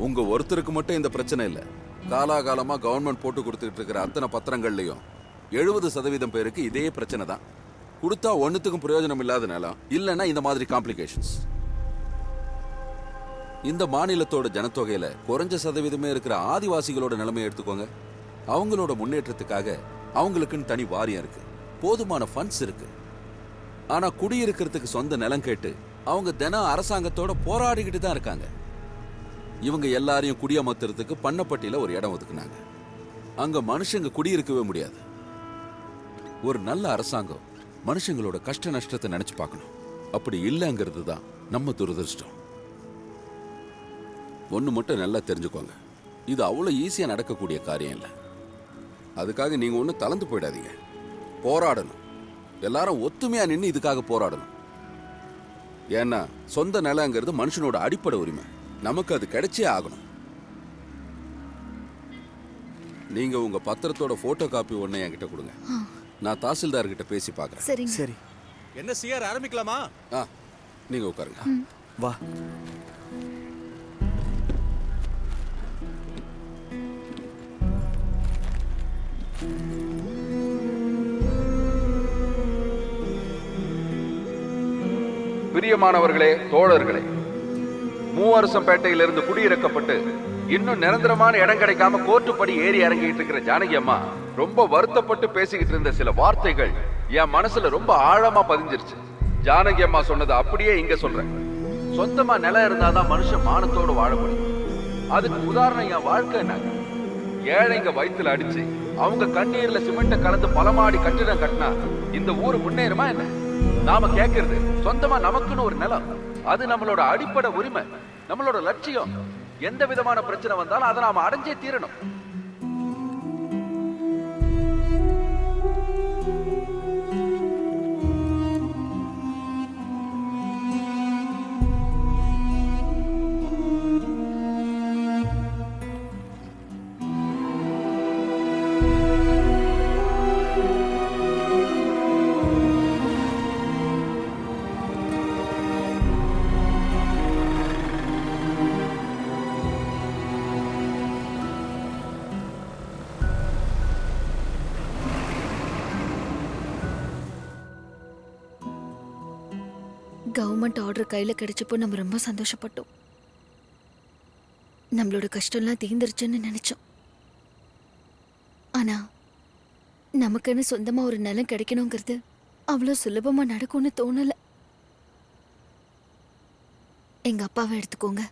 Speaker 12: உங்க ஒருத்தருக்கு மட்டும் இந்த பிரச்சனை இல்ல. காலாகாலமா கவர்மெண்ட் போட்டு கொடுத்துட்டு இருக்கிற அத்தனை பத்திரங்கள்லயும் 70% பேருக்கு இதே பிரச்சனை தான். கொடுத்தா ஒன்னுத்துக்கும் பிரயோஜனம் இல்லாத நிலம், இல்லைன்னா இந்த மாதிரி காம்ப்ளிகேஷன்ஸ். இந்த மாநிலத்தோட ஜனத்தொகையில குறைஞ்ச சதவீதமே இருக்கிற ஆதிவாசிகளோட நிலைமையை எடுத்துக்கோங்க. அவங்களோட முன்னேற்றத்துக்காக அவங்களுக்குன்னு தனி வாரியம் இருக்கு, போதுமான ஃபண்ட்ஸ் இருக்கு. ஆனா குடியிருக்கிறதுக்கு சொந்த நிலம் கேட்டு அவங்க தினம் அரசாங்கத்தோட போராடிக்கிட்டு தான் இருக்காங்க. இவங்க எல்லாரையும் குடியமர்த்துறதுக்கு பண்ணப்பட்டியில ஒரு இடம் ஒதுக்குனாங்க. அங்க மனுஷங்க குடியிருக்கவே முடியாது. ஒரு நல்ல அரசாங்கம் மனுஷங்களோட கஷ்ட நஷ்டத்தை நினைச்சு பார்க்கணும். அப்படி இல்லைங்கிறது தான் நம்ம துரதிருஷ்டம். ஒண்ணு மட்டும் நல்லா தெரிஞ்சுக்கோங்க, இது அவ்வளவு ஈஸியா நடக்கக்கூடிய காரியம் இல்லை. அதுக்காக நீங்க ஒன்றும் தளர்ந்து போயிடாதீங்க. போராடணும், எல்லாரும் ஒத்துமையா நின்று இதுக்காக போராடணும். ஏன்னா சொந்த நிலங்கிறது மனுஷனோட அடிப்படை உரிமை. நமக்கு அது கிடைச்சே ஆகணும். நீங்க உங்க பத்திரத்தோட போட்டோ காப்பி ஒண்ணு என்கிட்ட கொடுங்க. நான் தாசில்தார் கிட்ட பேசி பார்க்கறேன்.
Speaker 2: சரி
Speaker 3: சரி.
Speaker 6: என்ன சிஆர் ஆரம்பிக்கலாமா?
Speaker 12: நீங்க உட்காருங்க.
Speaker 3: வா.
Speaker 12: பிரியமானவர்களே, தோழர்களே, மூவரசம்பேட்டையிலிருந்து குடியிறக்கப்பட்டு இன்னும் நிரந்தரமான இடம் கிடைக்காம கோர்ட்டுப்படி ஏறி இறங்கிட்டு இருக்கிற ஜானகி அம்மா ரொம்ப வருத்தப்பட்டு பேசிக்கிட்டு இருந்த சில வார்த்தைகள் என் மனசுல ரொம்ப ஆழமா பதிஞ்சிருச்சு. ஜானகி அம்மா சொன்னதை அப்படியே இங்க சொல்றேன். சொந்தமா நிலம் இருந்தாதான் மனுஷன் மானத்தோடு வாழ முடியும். அதுக்கு உதாரணம் என் வாழ்க்கை. என்னங்க, ஏழைங்க வயிற்றுல அடிச்சு அவங்க கண்ணீர்ல சிமெண்ட கலந்து பலமாடி கட்டிடம் கட்டினா இந்த ஊரு முன்னேறுமா என்ன? நாம கேட்கறது சொந்தமா நமக்குன்னு ஒரு நிலம். அது நம்மளோட அடிப்படை உரிமை, நம்மளோட லட்சியம். எந்த விதமான பிரச்சனை வந்தாலும் அதை நாம அடைஞ்சே தீரணும்.
Speaker 2: கவர்மெண்ட் ஆர்டர் கையில கிடைச்சப்போ நம்ம ரொம்ப சந்தோஷப்பட்டோம். நம்மளோட கஷ்டம்லாம் தீர்ந்துருச்சுன்னு நினைச்சோம். ஆனா நமக்குன்னு சொந்தமா ஒரு நிலம் கிடைக்கணுங்கிறது அவ்வளோ சுலபமா நடக்கும்னு தோணல. எங்க அப்பாவை எடுத்துக்கோங்க.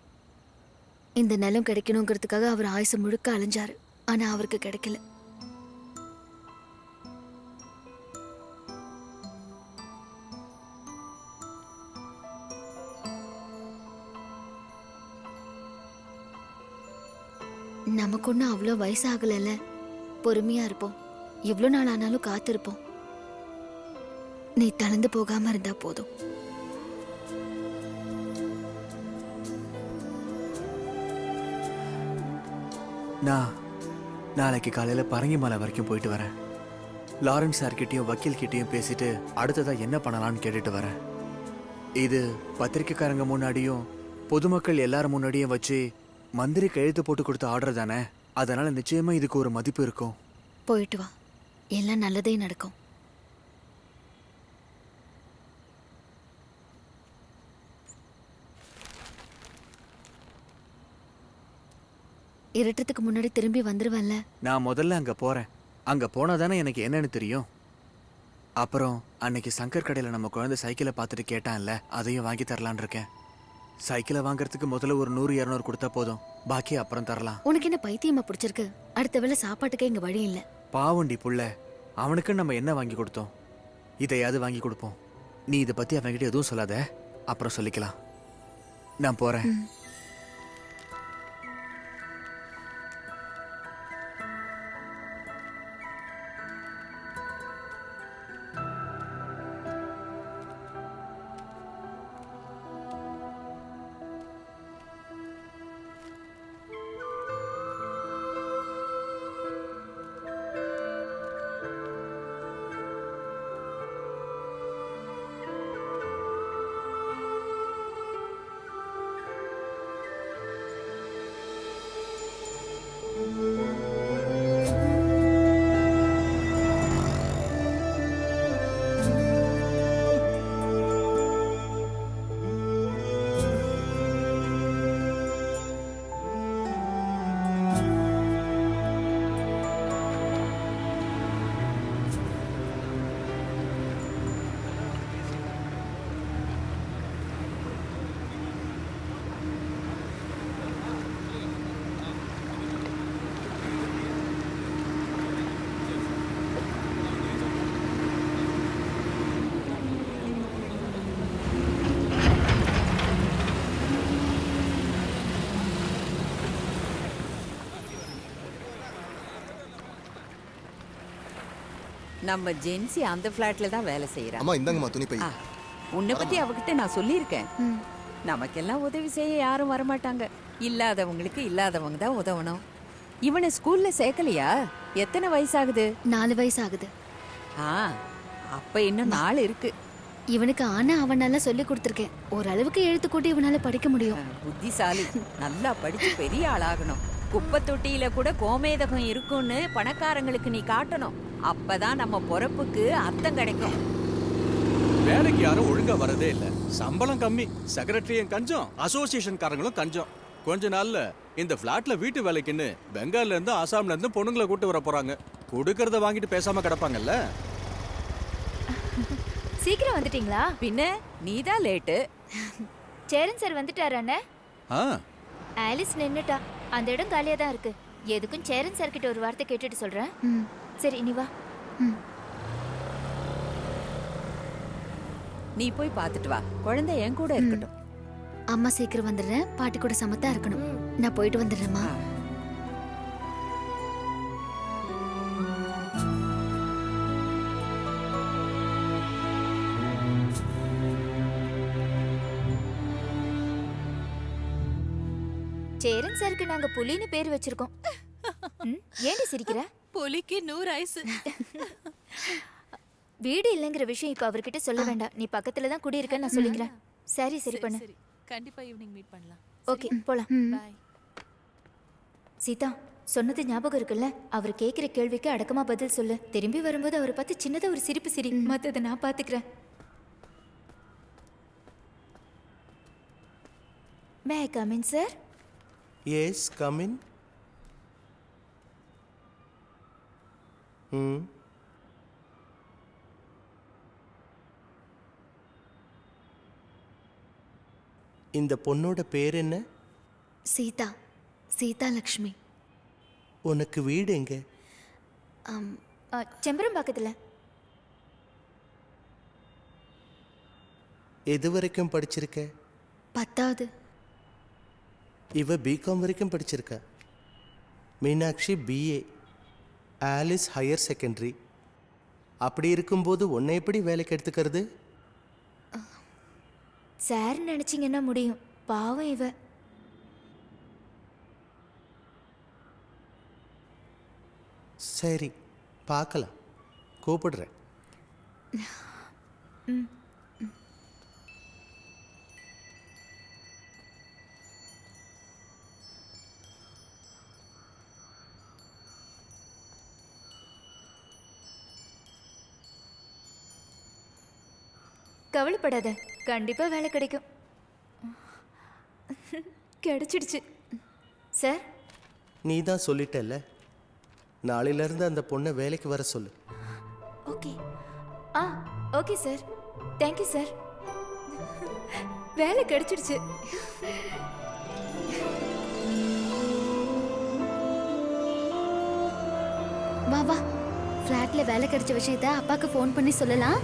Speaker 2: இந்த நிலம் கிடைக்கணுங்கிறதுக்காக அவர் ஆயுசு முழுக்க அலைஞ்சாரு. ஆனா அவருக்கு கிடைக்கல. நமக்கு ஒன்றும் அவ்வளோ வயசாகலைல்ல. பொறுமையா இருப்போம். எவ்வளோ நாள் ஆனாலும் காத்திருப்போம். நீ தளர்ந்து போகாம இருந்தா போதும்.
Speaker 3: நான் நாளைக்கு காலையில் பரங்கிமலை வரைக்கும் போயிட்டு வரேன். லாரன்ஸ் சார்கிட்டையும் வக்கீல்கிட்டையும் பேசிட்டு அடுத்ததா என்ன பண்ணலாம்னு கேட்டுட்டு வரேன். இது பத்திரிக்கைக்காரங்க முன்னாடியும் பொதுமக்கள் எல்லாரும் முன்னாடியும் வச்சு மந்திரி கையெழுத்து போட்டு கொடுத்த ஆர்டர் தானே. அதனால நிச்சயமா இதுக்கு ஒரு மதிப்பு இருக்கும்.
Speaker 2: போயிட்டு வா. எல்லாம் நல்லதே நடக்கும். இருட்டத்துக்கு முன்னாடி திரும்பி வந்துருவல்ல?
Speaker 3: நான் முதல்ல அங்க போறேன். அங்க போனா தானே எனக்கு என்னன்னு தெரியும். அப்புறம் அன்னைக்கு சங்கர் கடையில் நம்ம குழந்தை சைக்கிளை பார்த்துட்டு கேட்டான்ல, அதையும் வாங்கி தரலான் இருக்கேன். சைக்கிளை வாங்குறதுக்கு முதல்ல ஒரு 100-200 கொடுத்தா போதும். பாக்கி அப்புறம் தரலாம்.
Speaker 2: உனக்கு என்ன பைத்தியமா பிடிச்சிருக்கு? அடுத்த வேளை சாப்பாட்டுக்கே இங்க வழி இல்ல.
Speaker 3: பாவண்டி புள்ள, அவனுக்கு நம்ம என்ன வாங்கி கொடுத்தோம்? இதையாவது வாங்கி கொடுப்போம். நீ இதை பத்தி அவன்கிட்ட எதுவும் சொல்லாத, அப்புறம் சொல்லிக்கலாம். நான் போறேன்.
Speaker 4: நம்ம ஜென்சி அந்த ஃபிளாட்ல தான் வேலை செய்யறா.
Speaker 7: அம்மா இந்தாங்கம்மா துணி பை.
Speaker 4: உன்னை பத்தி அவகிட்ட நான் சொல்லியிருக்கேன். நமக்கெல்லாம் உதவி செய்ய யாரும் வரமாட்டாங்க. இல்லாதவங்களுக்கு இல்லாதவங்க தான் உதவணும். இவனை ஸ்கூல்ல சேர்க்கலையா? எத்தனை வயசாகுது?
Speaker 2: 4 வயசு ஆகுது.
Speaker 4: அப்ப இன்னும் 4 இருக்கு.
Speaker 2: இவனுக்கு ஆனா அவன் நல்லா சொல்லி கொடுத்துருக்கேன். ஓரளவுக்கு எழுத்து கூட்டி இவனால படிக்க முடியும்.
Speaker 4: புத்திசாலி. நல்லா படிச்சு பெரிய ஆளாகணும். குப்பை தொட்டியில கூட கோமேதகம் இருக்குன்னு பணக்காரங்களுக்கு நீ காட்டணும். அப்பதான் நம்ம பொறப்புக்கு அர்த்தம் கிடைக்கும்.
Speaker 6: வேலைக்கு யாரும் ஒழுங்கா வரதே இல்ல. சம்பளம் கம்மி, செக்ரட்டரியும் கஞ்சம், அசோசியேஷன் காரங்களும் கஞ்சம். கொஞ்ச நாள்ல இந்த பிளாட்ல வீட்டு வேலைக்குன்னு பெங்கால்ல இருந்து அசாம்ல இருந்து பொண்ணுங்களை கூட்டு வர போறாங்க. கொடுக்கறத வாங்கிட்டு பேசாம கிடப்பாங்கல்ல.
Speaker 5: சீக்கிரம் வந்துட்டீங்களா?
Speaker 4: பின்ன நீதான் லேட்டு.
Speaker 5: சேரன் சார் வந்துட்டாரு அண்ணே.
Speaker 6: ஆ,
Speaker 5: ஆலிஸ் நின்னுட்டா. அந்த இடம் காலியா தான் இருக்கு. எதுக்கும் சேரன் சார் கிட்ட ஒரு வார்த்தை கேட்டுட்டு சொல்றேன். சரி நீ வா.
Speaker 4: நீ போய் பார்த்துட்டு வா. குழந்தை என் கூட இருக்கட்டும்.
Speaker 2: அம்மா சீக்கிரம் வந்துடுறேன். பாட்டி கூட சமத்தா இருக்கணும். நான் போயிட்டு வந்துடுறேம்மா.
Speaker 5: சேரன் சாருக்கு நாங்க புலின்னு பேர் வச்சிருக்கோம். ஏண்டி சிரிக்கிற?
Speaker 13: புலிக்கு 100 ஆயுசு.
Speaker 5: வீடு இல்லைங்கிற விஷயம் இப்ப அவர்கிட்ட சொல்ல வேண்டாம். நீ பக்கத்துல தான் குடியிருக்க, நான் சொல்லிக்கிறேன். சரி சரி பண்ணு.
Speaker 13: கண்டிப்பா ஈவினிங் மீட் பண்ணலாம்.
Speaker 5: ஓகே போலாம்.
Speaker 13: பை.
Speaker 5: சீதா சொன்னது ஞாபகம் இருக்குல்ல? அவர் கேக்குற கேள்விக்கு அடக்கமா பதில் சொல்லு. திரும்பி வரும்போது அவரை பார்த்து சின்னதா ஒரு சிரிப்பு சிரி. மத்தத நான் பாத்துக்கிறேன். May I come in sir?
Speaker 14: Yes come in. இந்த பொண்ணோட பேர் என்ன?
Speaker 2: சீதா, சீதா லக்ஷ்மி.
Speaker 14: உனக்கு வீடு எங்க?
Speaker 5: செம்பரம் பக்கத்தில்.
Speaker 14: எது வரைக்கும் படிச்சிருக்க?
Speaker 2: 10வது.
Speaker 14: இவ பிகாம் வரைக்கும் படிச்சிருக்கா. Meenakshi BA, Alice higher secondary. அப்படி இருக்கும்போது உன்னை எப்படி வேலைக்கு எடுத்துக்கிறது?
Speaker 5: சார் நினைச்சிங்கன்னா முடியும். பாவம் இவ.
Speaker 14: சரி, பார்க்கலாம். கூப்பிடுறேன்.
Speaker 5: கவலைப்படாத, கண்டிப்பா வேலை கிடைக்கும். கிடைச்சிடுச்சு சார்.
Speaker 14: நீ தான் சொல்லிட்டல்ல, நாளையிலேருந்து அந்த பொண்ணை வேலைக்கு வர சொல்லு.
Speaker 5: Okay. Okay sir. Thank you sir. வேலை கிடைச்சிடுச்சு.
Speaker 2: வா வா, ஃப்ளாட்ல வேலை கிடைச்ச விஷயத்த அப்பாக்கு ஃபோன் பண்ணி சொல்லலாம்.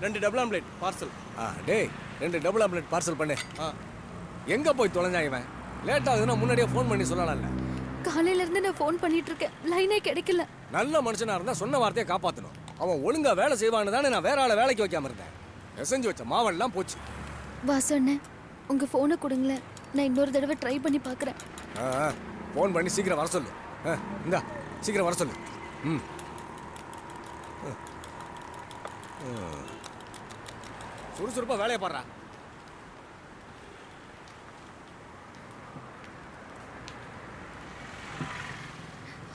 Speaker 10: ரெண்டு டபுள் ஆம்லேட் பார்சல். டேய், 2 டபுள் ஆம்லேட் பார்சல் பண்ணு. எங்க போய் தொலைஞ்சா இவன்? லேட் ஆகுதுன்னா முன்னாடியே ஃபோன் பண்ணி சொல்லலாம்ல.
Speaker 2: காலையில இருந்து நான் ஃபோன் பண்ணிட்டு இருக்கேன், லைனே கிடைக்கல.
Speaker 10: நல்ல மனுஷனா இருந்தா சொன்ன வார்த்தையை காப்பாத்தணும். அவன் ஒழுங்கா வேலை செய்வான்னு தானே நான் வேற ஆளை வேலைக்கு வைக்காம இருந்தேன். எசஞ்சு வச்ச மாவெல்லாம் போச்சு.
Speaker 2: வாசண்ணே, உங்க போனை கொடுங்களேன், நான் இன்னொரு தடவை ட்ரை பண்ணி பார்க்குறேன்.
Speaker 10: ஃபோன் பண்ணி சீக்கிரம் வர சொல்லு. இந்தா சீக்கிரம் வர சொல்லு. சுறுசுறுப்பா வேலையை பாடுறா.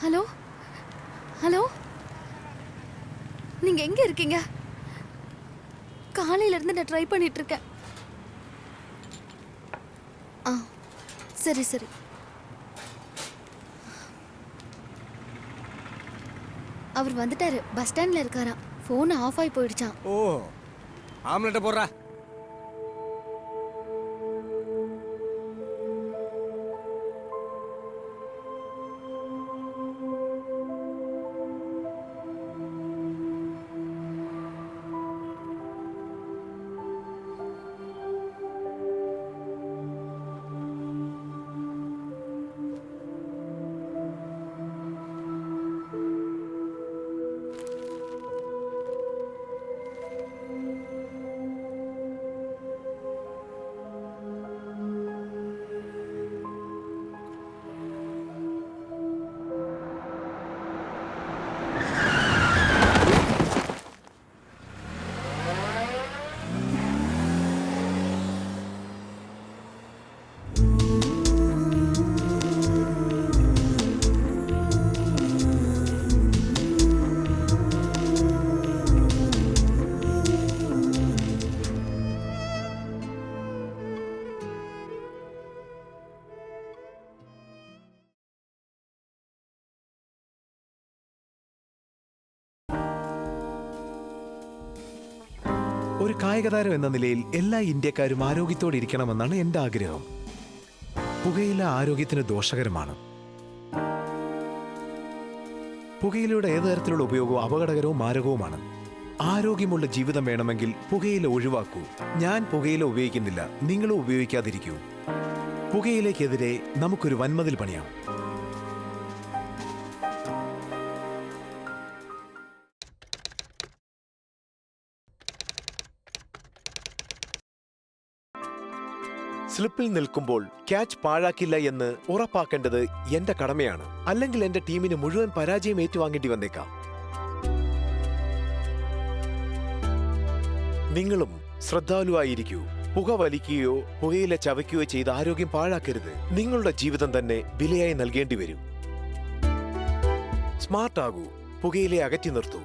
Speaker 2: ஹலோ நீங்க எங்க இருக்கீங்க? காலையில இருந்து நான் ட்ரை பண்ணிட்டு இருக்கேன். ஆ சரி சரி. அவர் வந்துட்டாரு. பஸ் ஸ்டாண்ட்ல இருக்காராம். ஃபோன் ஆஃப் ஆகி போயிடுச்சான்.
Speaker 10: ஓ, ஆம்லெட்டை போடுறா.
Speaker 1: ഒരു കായികതാരം എന്ന നിലയിൽ എല്ലാ ഇന്ത്യക്കാരും ആരോഗ്യത്തോടെ ഇരിക്കണമെന്നാണ് എൻ്റെ ആഗ്രഹം. പുകയില ആരോഗ്യത്തിന് ദോഷകരമാണ്. പുകയിലയുടെ ഏത് തരത്തിലുള്ള ഉപയോഗവും അപകടകരവും മാരകവുമാണ്. ആരോഗ്യമുള്ള ജീവിതം വേണമെങ്കിൽ പുകയില ഒഴിവാക്കൂ. ഞാൻ പുകയില ഉപയോഗിക്കുന്നില്ല, നിങ്ങളും ഉപയോഗിക്കാതിരിക്കൂ. പുകയിലേക്കെതിരെ നമുക്കൊരു വൻമതിൽ പണിയാം. സ്ലിപ്പിൽ നിൽക്കുമ്പോൾ ക്യാച്ച് പാഴാക്കില്ല എന്ന് ഉറപ്പാക്കേണ്ടത് എന്റെ കടമയാണ്. അല്ലെങ്കിൽ എന്റെ ടീമിന് മുഴുവൻ പരാജയം ഏറ്റുവാങ്ങേണ്ടി വന്നേക്കാം. നിങ്ങളും ശ്രദ്ധാലുവായിരിക്കൂ. പുക വലിക്കുകയോ പുകയില ചവയ്ക്കുകയോ ചെയ്ത് ആരോഗ്യം പാഴാക്കരുത്. നിങ്ങളുടെ ജീവിതം തന്നെ വിലയായി നൽകേണ്ടി വരും. സ്മാർട്ട് ആകൂ. പുകയിലെ അകറ്റി നിർത്തൂ.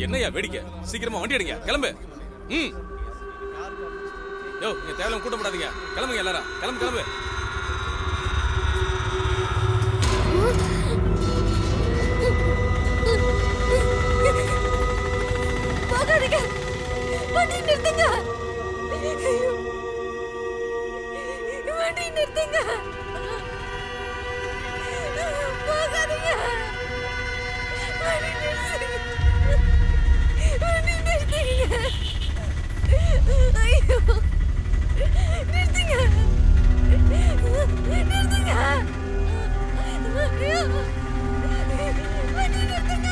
Speaker 8: என்னையா வேடிக்கை? சீக்கிரமா வண்டி எடுங்க, கிளம்பு. யோ, நீங்க தேவையில்லாம கூட்டம் போடாதீங்க. கிளம்புங்க எல்லாரும். கிளம்பு கிளம்பு.
Speaker 2: போகாதீங்க. வண்டி நிறுத்துங்க. வண்டி நிறுத்துங்க. போகாதீங்க. வண்டி நிறுத்துங்க. வண்டி நிறுத்துங்க. ஐயோ. நிறுத்துங்க. நிறுத்துங்க. ஐயோ. வண்டி நிறுத்துங்க.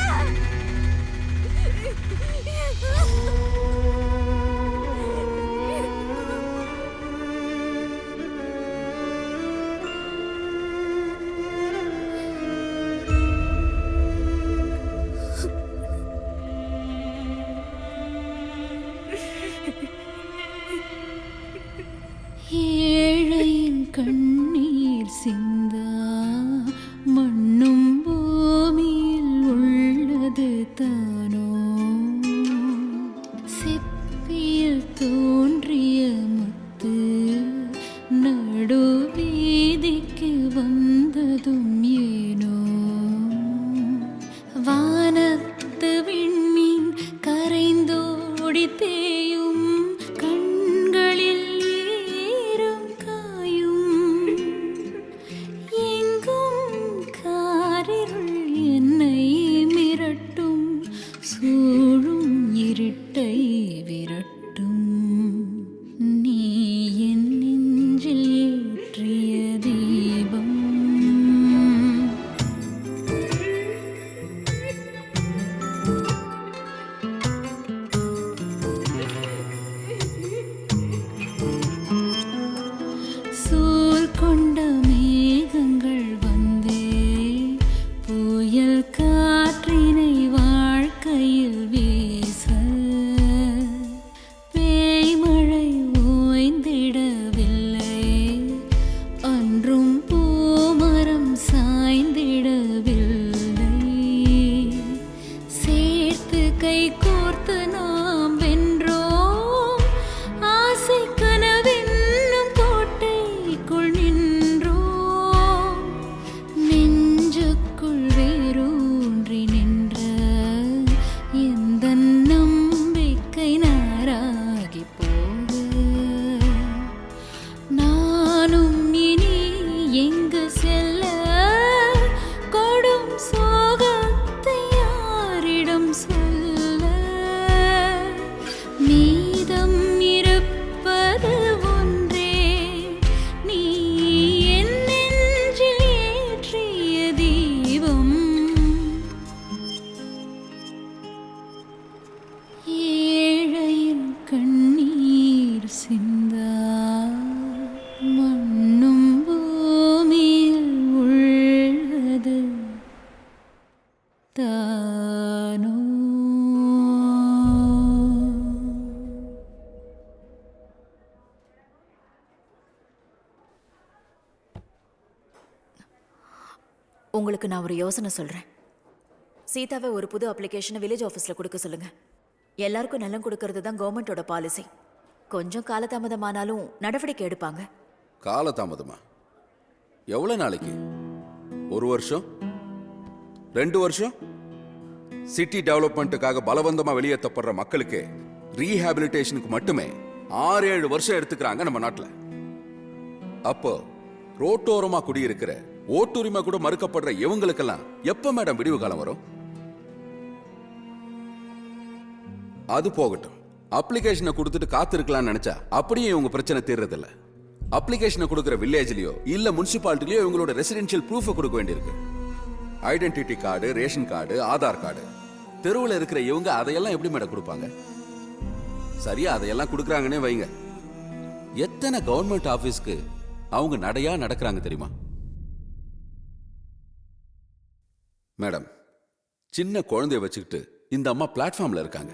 Speaker 13: உங்களுக்கு நான் ஒரு யோசனை சொல்றேன். சீதாவை ஒரு புது அப்ளிகேஷனை வில்லேஜ் ஆஃபீஸில் கொடுக்க சொல்லுங்க. எல்லாருக்கும் நிலம் கொடுக்கறது தான் கவர்மெண்டோட பாலிசி. கொஞ்சம் காலதாமதமானாலும் நடவடிக்கை எடுப்பாங்க.
Speaker 12: காலதாமதமா? எவ்வளவு நாளைக்கு? 1 வருஷம்? 2 வருஷம்? சிட்டி டெவலப்மெண்ட்டுக்காக பலவந்தமா வெளியேற்றப்படுற மக்களுக்கு ரீஹாபிலிட்டேஷனுக்கு மட்டுமே 6-7 வருஷம் எடுத்துக்கிறாங்க நம்ம நாட்டுல. அப்போ ரோட்டோரமா குடியிருக்கிற ஓட்டுரிமை கூட மறுக்கப்படுற இவங்களுக்கெல்லாம் எப்ப மேடம் விடிவு காலம் வரும்? அது போகட்டும். அப்ளிகேஷனை கொடுத்துட்டு காத்திருக்கலாம்னு நினைச்சா அப்படியே இவங்க பிரச்சனை தீர்றதில்ல. அப்ளிகேஷனை கொடுக்குற வில்லேஜ்லயோ இல்ல முனிசிபாலிட்டிலயோ இவங்களோட ரெசிடென்ஷியல் ப்ரூஃபை கொடுக்க வேண்டியிருக்கு. Identity card, ration card, Aadhaar card. தெருவில் இருக்கிற இவங்க அதையெல்லாம் எப்படி மேடம் கொடுப்பாங்க? சரியா அதையெல்லாம் கொடுக்குறாங்கன்னே வைங்க. எத்தனை கவர்மெண்ட் ஆபீஸ்க்கு அவங்க நடையா நடக்கிறாங்க தெரியுமா மேடம்? சின்ன குழந்தைய வச்சுக்கிட்டு இந்த அம்மா பிளாட்ஃபார்ம்ல இருக்காங்க.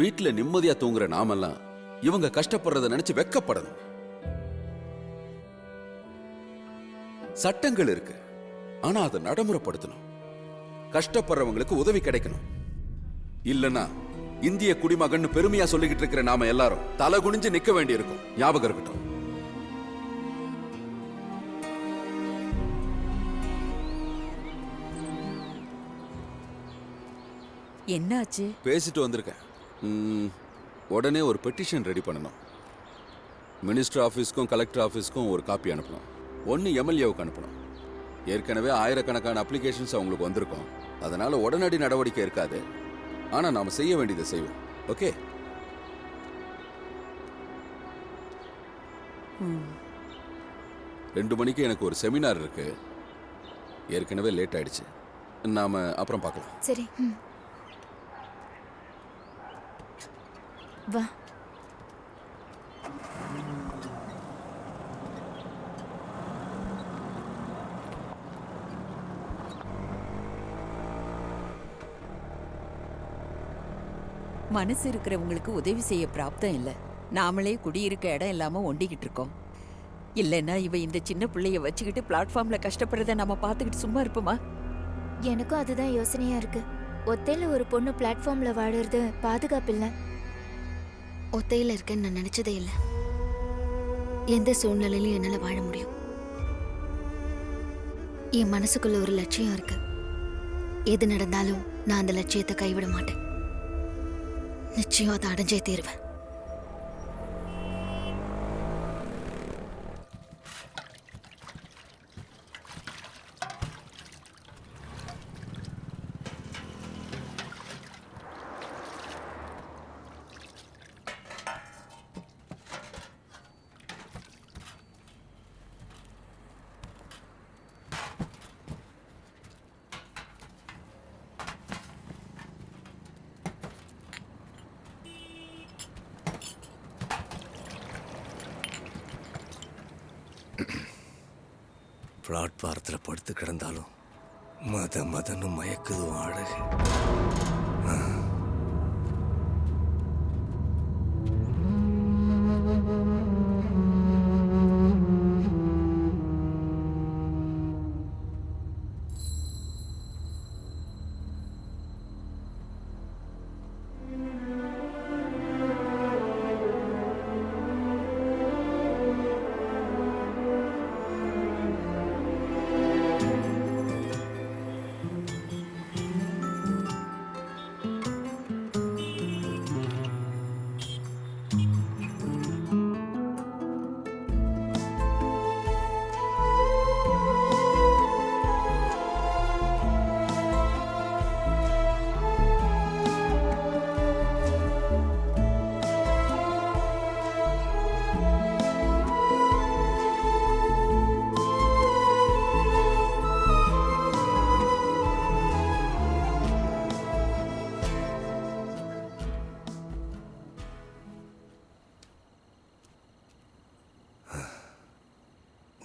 Speaker 12: வீட்டுல நிம்மதியா தூங்குற நாமெல்லாம் இவங்க கஷ்டப்படுறத நினைச்சு வெக்கப்படணும். சட்டங்கள் இருக்கு, ஆனா அதை நடைமுறைப்படுத்தணும். கஷ்டப்படுறவங்களுக்கு உதவி கிடைக்கணும். இல்லனா இந்திய குடிமகன் பெருமையா சொல்லிக்கிட்டு இருக்கிற நாம எல்லாரும் தலை குனிஞ்சு நிக்க வேண்டி இருக்கும். ஞாபகம் இருக்கட்டும்.
Speaker 13: என்னாச்சு?
Speaker 12: பேசிட்டு வந்திருக்கேன். உடனே ஒரு பெட்டிஷன் ரெடி பண்ணணும். மினிஸ்டர் ஆஃபீஸ்க்கும் கலெக்டர் ஆஃபீஸ்க்கும் ஒரு காப்பி அனுப்பணும். ஒன்று எம்எல்ஏவுக்கு அனுப்பணும். ஏற்கனவே ஆயிரக்கணக்கான அப்ளிகேஷன்ஸ் அவங்களுக்கு வந்திருக்கும். அதனால உடனடி நடவடிக்கை இருக்காது. ஆனா நாம செய்ய வேண்டியதை செய்வோம். ஓகே? 2 மணிக்கு எனக்கு ஒரு செமினார் இருக்கு. ஏற்கனவே லேட் ஆயிடுச்சு. நாம அப்புறம் பார்க்கலாம்.
Speaker 2: சரி. வா.
Speaker 13: மனசு இருக்கிறவங்களுக்கு உதவி செய்ய பிராப்தம் இல்ல. நாமளே குடியிருக்க இடம் இல்லாம ஒண்டிக்கிட்டு இருக்கோம். இல்லைன்னா இவ இந்த சின்ன பிள்ளைய வச்சுக்கிட்டு பிளாட்ஃபார்ம்ல கஷ்டப்படுறத நம்ம பார்த்துக்கிட்டு சும்மா இருப்போமா?
Speaker 5: எனக்கும் அதுதான் யோசனையா இருக்கு. ஒத்தையில ஒரு பொண்ணு பிளாட்ஃபார்ம்ல வாழறது பாதுகாப்பு இல்ல.
Speaker 2: ஒத்தையில இருக்கேன்னு நான் நினைச்சதே இல்லை. எந்த சூழ்நிலையிலும் என்னால வாழ முடியும். என் மனசுக்குள்ள ஒரு லட்சியம் இருக்கு. எது நடந்தாலும் நான் அந்த லட்சியத்தை கைவிட மாட்டேன். நிச்சயம் அதை அடைஞ்சே தீருவேன்.
Speaker 10: பிளாட்பாரத்தில் படுத்து கிடந்தாலும் மதன்னு மயக்குது அழகு.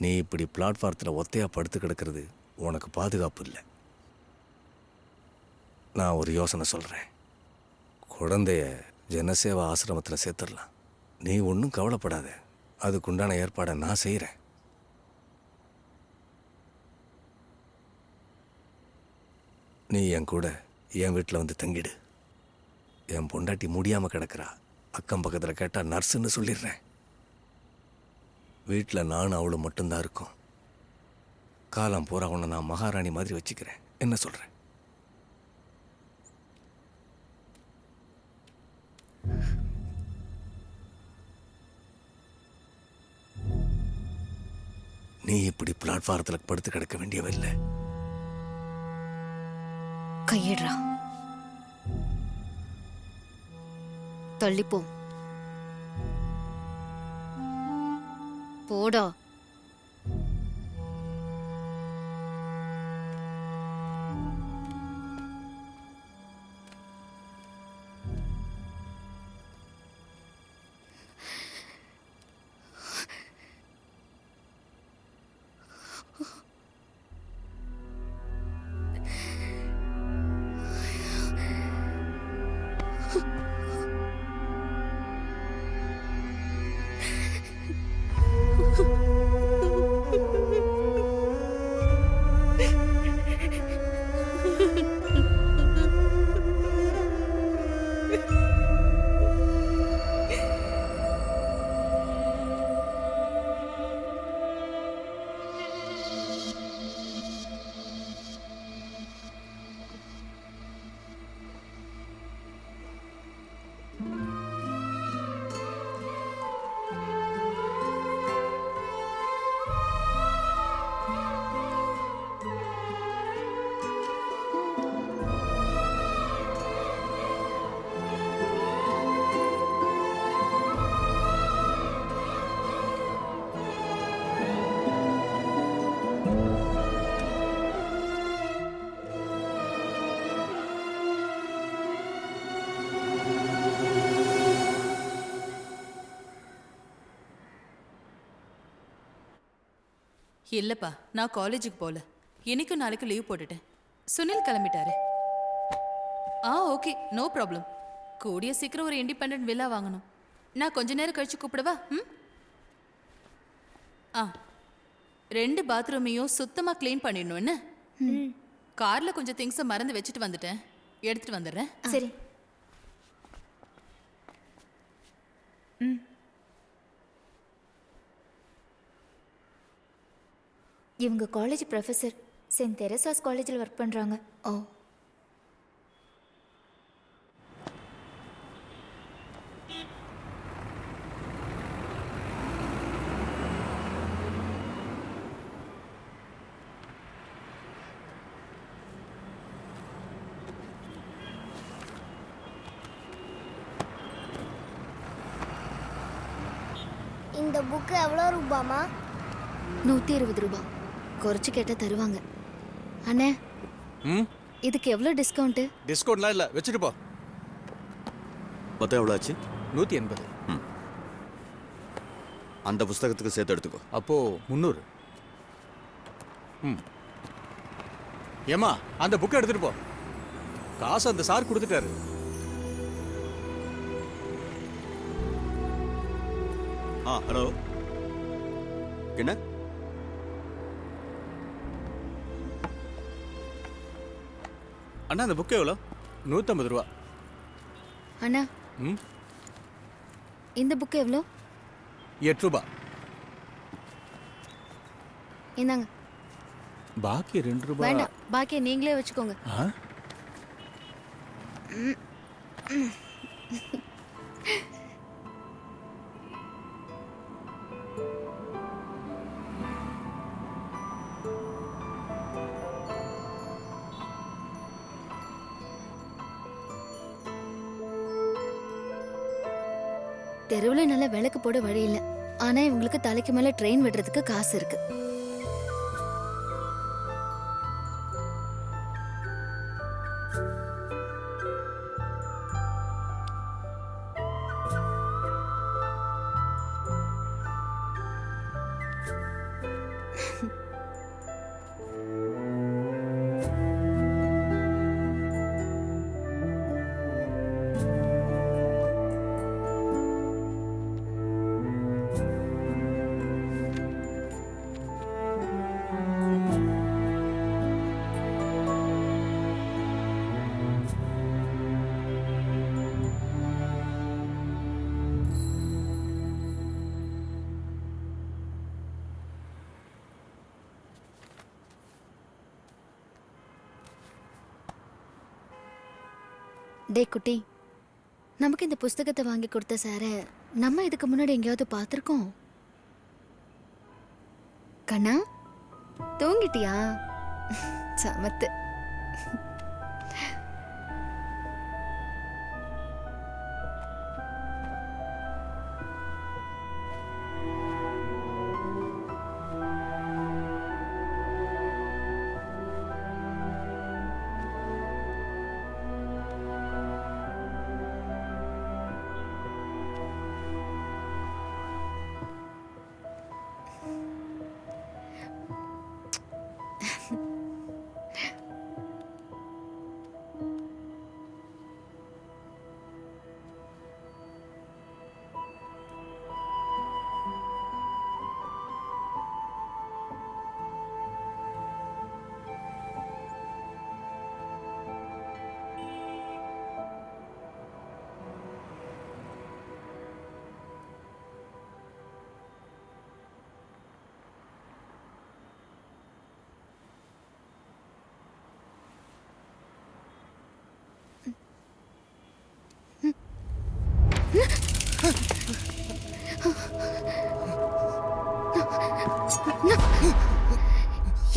Speaker 10: நீ இப்படி பிளாட்ஃபாரத்தில் ஒத்தையா படுத்து கிடக்கிறது உனக்கு பாதுகாப்பு இல்லை. நான் ஒரு யோசனை சொல்கிறேன். குழந்தைய ஜனசேவா ஆசிரமத்தில் சேர்த்துடலாம். நீ ஒன்றும் கவலைப்படாத. அதுக்குண்டான ஏற்பாடை நான் செய்கிறேன். நீ என் கூட என் வீட்டில் வந்து தங்கிடு. என் பொண்டாட்டி முடியாமல் கிடக்குறா. அக்கம் பக்கத்தில் கேட்டால் நர்ஸுன்னு சொல்லிடுறேன். வீட்டில் நானும் அவளும் மட்டும்தான் இருக்கோம். காலம் பூரா உன்னை நான் மகாராணி மாதிரி வச்சுக்கிறேன். என்ன சொல்கிறேன்? நீ இப்படி பிளாட்ஃபாரத்தில் படுத்து கிடக்க வேண்டியவில்லை.
Speaker 2: கையிடுறா, தள்ளிப்போ, போடா.
Speaker 15: இல்லப்பா, நான் காலேஜுக்கு போகல. இன்னைக்கும் நாளைக்கு லீவ் போட்டுட்டேன். சுனில் கிளம்பிட்டாரு. Okay, no problem. கூடிய சீக்கிரம் ஒரு இண்டிபெண்டன்ட் வில்லா வாங்கணும். நான் கொஞ்ச நேரம் கழிச்சு கூப்பிடவா? 2 பாத்ரூமையும் சுத்தமா க்ளீன் பண்ணிடணும். என்ன? கார்ல கொஞ்சம் திங்ஸை மறந்து வச்சுட்டு வந்துட்டேன். எடுத்துட்டு வந்துடுறேன்.
Speaker 5: சரி. இவங்க காலேஜ் ப்ரொஃபஸர். செயின்ட் தெரசாஸ் காலேஜில் ஒர்க் பண்ணுறாங்க. ஓ,
Speaker 9: இந்த புக்கு எவ்வளோ ரூபாமா?
Speaker 2: 120 ரூபா. குறைச்சு கேட்டா தருவாங்க. அண்ணே, இதுக்கு எவ்வளோ டிஸ்கவுண்ட்?
Speaker 6: டிஸ்கவுண்ட்லாம் இல்லை, வச்சுட்டு போ.
Speaker 11: மொத்தம் எவ்வளோ ஆச்சு?
Speaker 6: 180.
Speaker 11: அந்த புஸ்தகத்துக்கு சேர்த்து எடுத்துக்கோ.
Speaker 6: அப்போ 300. ஏமா, அந்த புக்கை எடுத்துட்டு போ. காசு அந்த சார் கொடுத்துட்டாரு.
Speaker 11: ஹலோ, என்ன? அண்ணா, அந்த புக்கு எவ்வளோ?
Speaker 6: 150 ரூபா.
Speaker 2: அண்ணா, இந்த புக்கு எவ்வளோ?
Speaker 6: 8 ரூபா.
Speaker 2: இந்தாங்க.
Speaker 6: பாக்கி 2 ரூபா.
Speaker 2: வேண்டாம், பாக்கியை நீங்களே வச்சுக்கோங்க. தெருவில் நல்ல விளக்கு போட வழி இல்லை. ஆனா இவங்களுக்கு தலைக்கு மேல ட்ரெயின் விடுறதுக்கு காசு இருக்கு. டே குட்டி, நமக்கு இந்த புஸ்தகத்தை வாங்கி கொடுத்த சார நம்ம இதுக்கு முன்னாடி எங்கேயாவது பார்த்துருக்கோம்? கண்ணா, தூங்கிட்டியா? சமத்து.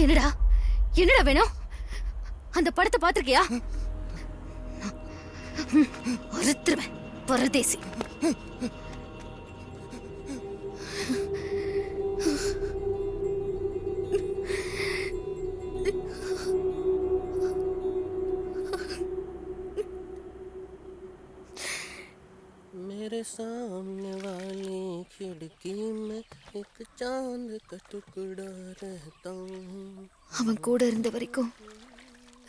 Speaker 2: என்னடா என்னடா வேணும்? அந்த படத்தை பார்த்திருக்கியா? ஒருத்தருவேன் பரதேசி.
Speaker 14: मेरे सामने वाली खिड़की में एक चांद का टुकड़ा रहता हूँ.
Speaker 2: அவன் கூட இருந்த வரைக்கும்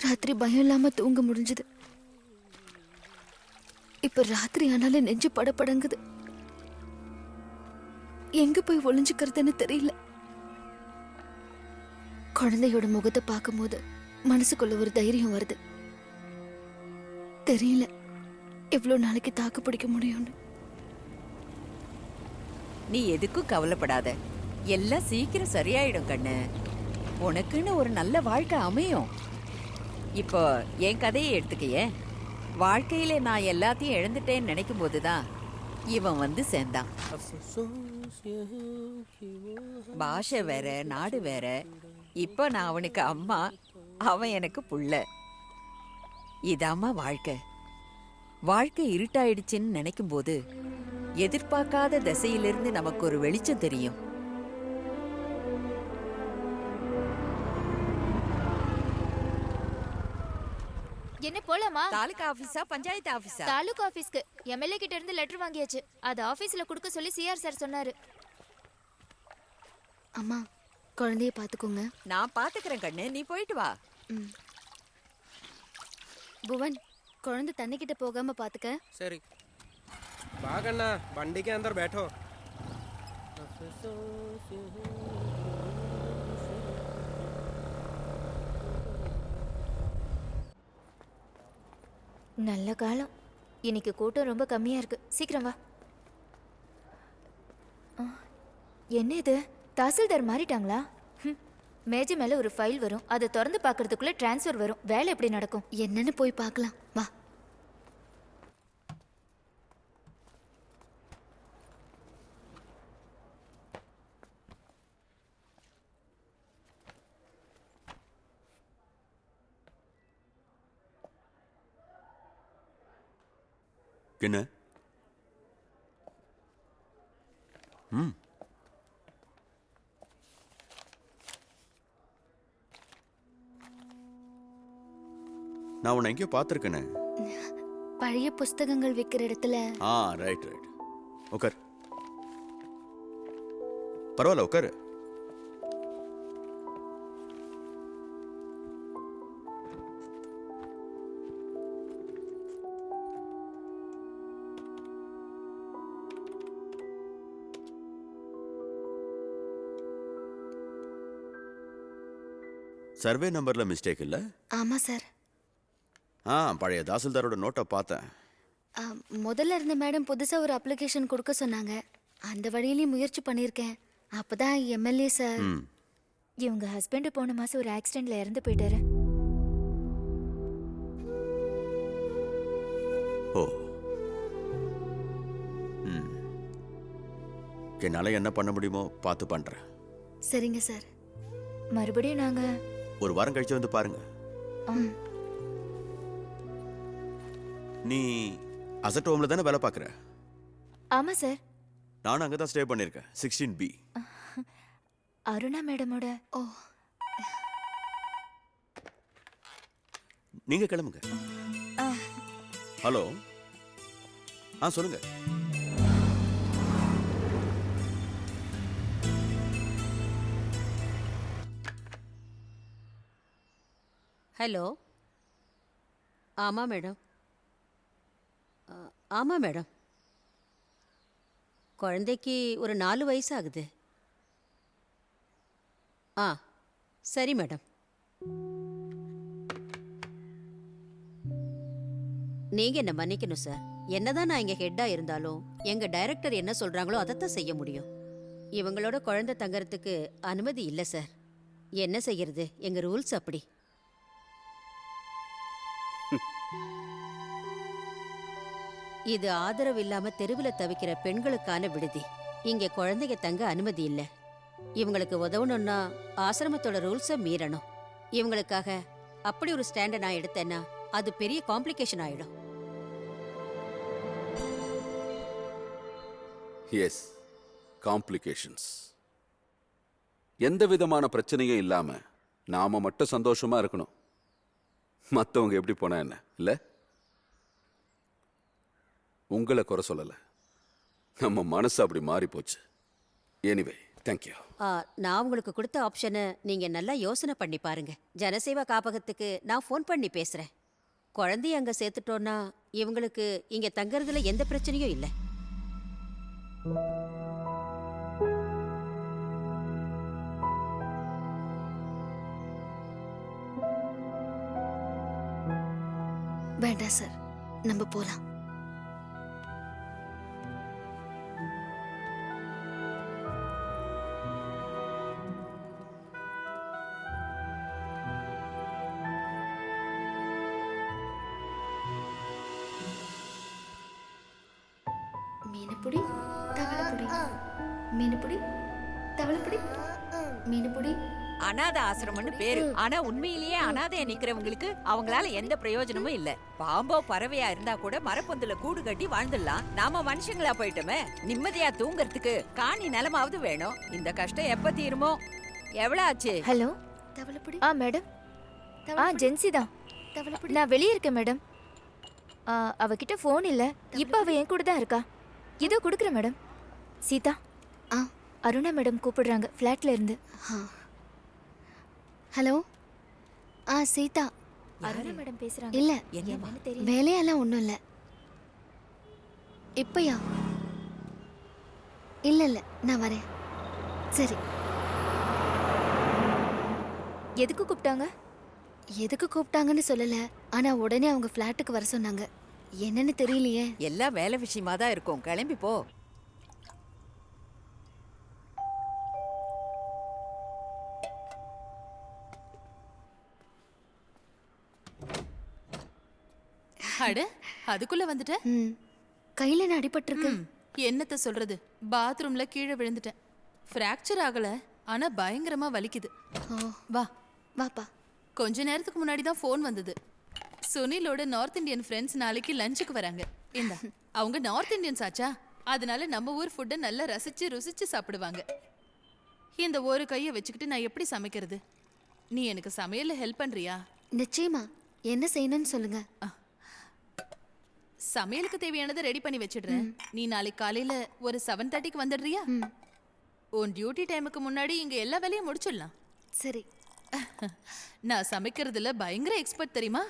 Speaker 2: ராத்திரி பயம் இல்லாம தூங்க முடிஞ்சது. இப்ப ராத்திரி ஆனாலே நெஞ்சு படபடங்குது. எங்க போய் ஒளிஞ்சுக்கிறதுன்னு தெரியல. குழந்தையோட முகத்தை பார்க்கும்போது மனசுக்குள்ள ஒரு தைரியம் வருது. தெரியல எவ்வளவு நாளைக்கு தாக்கு பிடிக்க முடியும்னு.
Speaker 13: நீ எதுக்கும் கவலைப்படாத, எல்லாம் சீக்கிரம் சரியாயிடும் கண்ணு. உனக்குன்னு ஒரு நல்ல வாழ்க்கை அமையும். இப்போ என் கதையை எடுத்துக்கையே. வாழ்க்கையில நான் எல்லாத்தையும் இழந்துட்டேன்னு நினைக்கும் போதுதான் இவன் வந்து சேர்ந்தான். பாஷை வேற, நாடு வேற. இப்போ நான் அவனுக்கு அம்மா, அவன் எனக்கு புள்ள. இதாம்மா வாழ்க்கை. வாழ்க்கை இருட்டாயிடுச்சுன்னு நினைக்கும் போது எதிர்பார்க்காத திசையிலிருந்து நமக்கு ஒரு வெளிச்சம் தெரியும்.
Speaker 5: என்ன போலாமா?
Speaker 13: தாலுகா ஆபீஸா பஞ்சாயத்து ஆபீஸா?
Speaker 5: தாலுகா ஆபீஸ்க்கு எம்எல்ஏ கிட்ட இருந்து லெட்டர் வாங்கியாச்சு. அது ஆபீஸ்ல கொடுக்க சொல்லி சிஆர் சார் சொன்னாரு.
Speaker 2: அம்மா, குழந்தைய பாத்துக்கோங்க.
Speaker 13: நான் பாத்துக்கிறேன் கண்ணு, நீ போயிட்டு வா.
Speaker 2: புவன், குழந்தை தண்ணி கிட்ட போகாம பாத்துக்க.
Speaker 14: सरी बागन्ना बंडी के अंदर बैठो.
Speaker 5: நல்ல காலம். இன்னைக்கு கூட்டம் ரொம்ப கம்மியா இருக்கு. சீக்கிரம் வா. என்ன இது, தாசில்தார் மாறிட்டாங்களா? மேஜை மேல ஒரு ஃபைல் வரும், அதை திறந்து பார்க்கறதுக்குள்ள டிரான்ஸ்ஃபர் வரும். வேலை எப்படி நடக்கும்?
Speaker 2: என்னன்னு போய் பார்க்கலாம் வா.
Speaker 16: என்ன? நான் உன்னை எங்கேயோ பார்த்துருக்கேனே.
Speaker 2: பழைய புஸ்தகங்கள் விற்கிற இடத்துல.
Speaker 16: Right right. உட்கார். பரவாயில்ல உட்காரு. சர்வே நம்பர்ல மிஸ்டேக் இல்ல?
Speaker 2: ஆமா சார்.
Speaker 16: பழைய தாசில்தாரோட நோட்டை பார்த்தேன்.
Speaker 2: முதல்ல இருந்த மேடம் புதுசா ஒரு அப்ளிகேஷன் கொடுக்க சொன்னாங்க. அந்த வழியிலையும் முயற்சி பண்ணியிருக்கேன். அப்பதான் எம்எல்ஏ சார்.
Speaker 5: இவங்க ஹஸ்பண்ட் போன மாசம் ஒரு ஆக்சிடென்ட்ல இறந்து போயிட்டாரு.
Speaker 16: ஓ. ம். என்னால் என்ன பண்ண முடியுமோ பார்த்து பண்ணுறேன்.
Speaker 2: சரிங்க சார்.
Speaker 5: மறுபடியும் நாங்க
Speaker 16: ஒரு வாரம் கழிச்சு வந்து பாருங்க. நீ அசட் ஹோமில் தானே வேலை பார்க்குற?
Speaker 5: ஆமா சார்.
Speaker 16: நானும் அங்கே தான் ஸ்டே பண்ணியிருக்கேன், 16B.
Speaker 5: அருணா மேடமோட.
Speaker 2: ஓ,
Speaker 16: நீங்கள் கிளம்புங்க. ஹலோ, சொல்லுங்க.
Speaker 4: ஹலோ. ஆமாம் மேடம். ஆமாம் மேடம். குழந்தைக்கு ஒரு 4 வயசு ஆகுது. சரி மேடம். நீங்க என்ன மன்னிக்கணும் சார். என்னதான் நான் இங்க ஹெட்டா இருந்தாலும் எங்க டைரக்டர் என்ன சொல்றாங்களோ அதைத்தான் செய்ய முடியும். இவங்களோட குழந்தை தங்கறதுக்கு அனுமதி இல்லை சார். என்ன செய்யறது, எங்க ரூல்ஸ் அப்படி. இது ஆதரவு இல்லாம தெருவில் தவிக்கிற பெண்களுக்கான விடுதி. இங்க குழந்தைங்க தங்க அனுமதி இல்லை. இவங்களுக்கு உதவணும்னா ஆசிரமத்தோட ரூல்ஸை மீறணும். இவங்களுக்காக அப்படி ஒரு ஸ்டாண்டை நான் எடுத்தேன்னா அது பெரிய காம்ப்ளிகேஷன் ஆயிடும்.
Speaker 12: Yes, complications. எந்த விதமான பிரச்சனையும் இல்லாம நாம மட்டும் சந்தோஷமா இருக்கணும். மற்றவங்க எப்படி போனா என்ன இல்லை? உங்களை குறை சொல்லலை, நம்ம மனசு அப்படி மாறி போச்சு. Anyway, thank you.
Speaker 4: நான் உங்களுக்கு கொடுத்த ஆப்ஷனை நீங்க நல்லா யோசனை பண்ணி பாருங்க. ஜனசேவா காப்பகத்துக்கு நான் ஃபோன் பண்ணி பேசுறேன். குழந்தைய அங்க சேர்த்துட்டோன்னா இவங்களுக்கு இங்க தங்கறதுல எந்த பிரச்சனையும் இல்லை.
Speaker 2: வேண்டாம் சார், நம்ம போலாம். மீனுப்புடி, தவளைப்புடி, மீனுப்புடி, தவளைப்புடி, மீனுப்புடி.
Speaker 13: அனாதை ஆசிரமம்னு பேரு. ஆனா உண்மையிலேயே அனாதையா நிக்கிறவங்களுக்கு அவங்களால எந்த பிரயோஜனமும் இல்ல. பாம்போ பறவையா இருந்தா கூட மரப்பொந்துல கூடு கட்டி வாழ்ந்துடலாம். நாம மனுஷங்களா போயிட்டோமே. நிம்மதியா தூங்கறதுக்கு காணி நிலமாவது வேணும். இந்த கஷ்டம் எப்ப தீருமோ? எவ்வளவு ஆச்சு?
Speaker 5: ஹலோ.
Speaker 2: தவளைப்புடி.
Speaker 5: மேடம். ஜென்சி தான்.
Speaker 2: தவளைப்புடி.
Speaker 5: நான் வெளியே இருக்கேன் மேடம். அவகிட்ட ஃபோன் இல்ல. இப்ப அவ என் கூட தான் இருக்கா. இதோ கொடுக்குறேன் மேடம். சீதா. அருணா மேடம் கூப்பிடுறாங்க ஃப்ளாட்ல இருந்து.
Speaker 2: ஹலோ. சீதா.
Speaker 5: அருணா மேடம் பேசுறாங்க.
Speaker 2: இல்ல,
Speaker 5: என்னன்னு தெரியல.
Speaker 2: வேலையெல்லாம் ஒன்றும் இல்லை. இப்பயா? இல்லை இல்லை, நான் வரேன். சரி.
Speaker 5: எதுக்கு கூப்பிட்டாங்க?
Speaker 2: எதுக்கு கூப்பிட்டாங்கன்னு சொல்லல, ஆனா உடனே அவங்க ஃப்ளாட்டுக்கு வர சொன்னாங்க. என்னன்னு தெரியலையே.
Speaker 13: எல்லாம் வேலை விஷயமா தான் இருக்கும். கிளம்பி போ.
Speaker 15: அட, அதுக்குள்ள வந்துட்ட?
Speaker 2: கையில என்ன அடிபட்டிருக்கு?
Speaker 15: என்னத்த சொல்றது, பாத்ரூம்ல கீழே விழுந்துட்டேன். ஃப்ராக்சர் ஆகல, ஆனா பயங்கரமா வலிக்குது. வா
Speaker 2: வாப்பா.
Speaker 15: கொஞ்ச நேரத்துக்கு முன்னாடி தான் ஃபோன் வந்தது. சுனிலோட நார்த் இந்தியன் ஃப்ரெண்ட்ஸ் நாளைக்கு லஞ்சுக்கு வராங்க. இந்த அவங்க நார்த் இந்தியன்ஸ் ஆச்சா, அதனால நம்ம ஊர் ஃபுட்டை நல்லா ரசிச்சு ருசிச்சு சாப்பிடுவாங்க. இந்த ஒரு கையை வச்சுக்கிட்டு நான் எப்படி சமைக்கிறது? நீ எனக்கு சமையல்ல ஹெல்ப் பண்றியா?
Speaker 2: நிச்சயமா. என்ன செய்யணும்னு சொல்லுங்க.
Speaker 15: சமையலுக்கு தேவையானதை ரெடி பண்ணி வச்சிடுறேன். நீ நாளைக்கு காலையில ஒரு 7:30க்கு வந்துடுறியா? உன் டியூட்டி டைமுக்கு முன்னாடி இங்க எல்லா வேலையும் முடிச்சிடலாம்.
Speaker 2: சரி.
Speaker 15: நான் சமைக்கிறதுல பயங்கர எக்ஸ்பர்ட் தெரியுமா?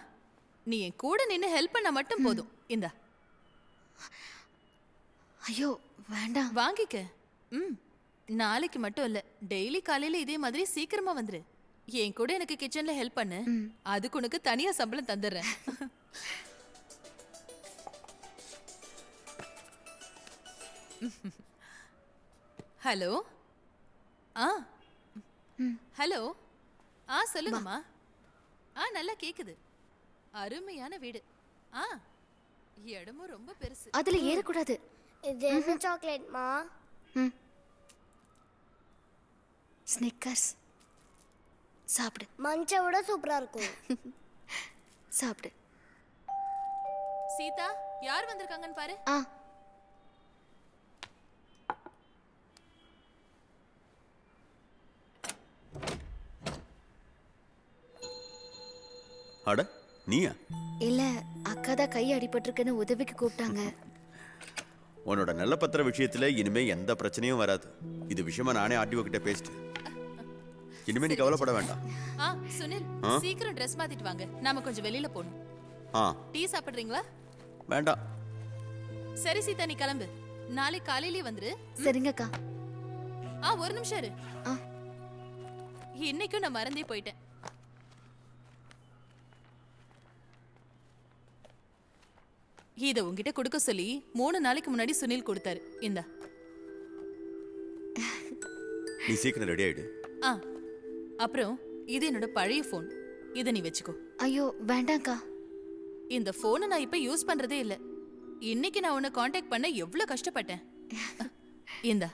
Speaker 15: நீ என் கூட நின்று ஹெல்ப் பண்ண மட்டும் போதும். இந்தா.
Speaker 2: ஐயோ வேண்டாம்.
Speaker 15: வாங்கிக்க. நாளைக்கு மட்டும் இல்ல, டெய்லி காலையில இதே மாதிரி சீக்கிரமா வந்துரு. என் கூட எனக்கு கிச்சன்ல ஹெல்ப் பண்ணு. அதுக்கு உனக்கு தனியா சம்பளம் தந்துடுறேன். ஹலோ. ஹலோ. சொல்லுங்கம்மா. நல்லா கேக்குது. அருமையான வீடு. இடமும் ரொம்ப பெருசு.
Speaker 2: அதுல ஏறக்கூடாது.
Speaker 9: இது என்ன சாக்லேட்மா?
Speaker 2: ஸ்னிக்கர்ஸ். சாப்பிடு.
Speaker 9: மஞ்சை விட சூப்பரா இருக்கும்.
Speaker 2: சாப்பிடு.
Speaker 15: சீதா, யார் வந்திருக்காங்கன்னு பாரு.
Speaker 16: அட நீயா?
Speaker 2: இல்ல, அக்கா தான் கை அடிபட்டிருக்குன்னு உதவிக்கு கூப்பிட்டாங்க.
Speaker 16: உன்னோட நல்ல பத்திர விஷயத்துல இனிமே எந்த பிரச்சனையும் வராது. இது விஷயமா நானே ஆர்டிஓ கிட்ட பேசிட்டேன். இனிமே நீ கவலைப்பட வேண்டாம்.
Speaker 15: சுனில், சீக்கிரம் ட்ரெஸ் மாத்திட்டு வாங்க. நாம கொஞ்சம் வெளியில போணும். டீ சாப்பிடுறீங்களா?
Speaker 16: வேண்டாம்.
Speaker 15: சரி சீதா, நீ கிளம்பு. நாளைக்கு காலையிலே வந்துரு.
Speaker 2: சரிங்கக்கா.
Speaker 15: ஒரு நிமிஷம் இரு. இன்னைக்கும் நான் மறந்தே போயிட்டேன். இத உங்ககிட்ட கொடுக்க சொல்லி 3 நாளைக்கு முன்னாடி சுனில் கொடுத்தாரு. இந்தா.
Speaker 16: நீ சீக்கிரம் ரெடி ஆயிடு.
Speaker 15: அப்புறம் இது என்னோட பழைய போன். இத நீ வெச்சுக்கோ.
Speaker 2: ஐயோ வேண்டாம்க்கா.
Speaker 15: இந்த போனை நான் இப்ப யூஸ் பண்றதே இல்ல. இன்னைக்கு நான் உன்னை காண்டாக்ட் பண்ண எவ்வளவு கஷ்டப்பட்டேன். இந்தா.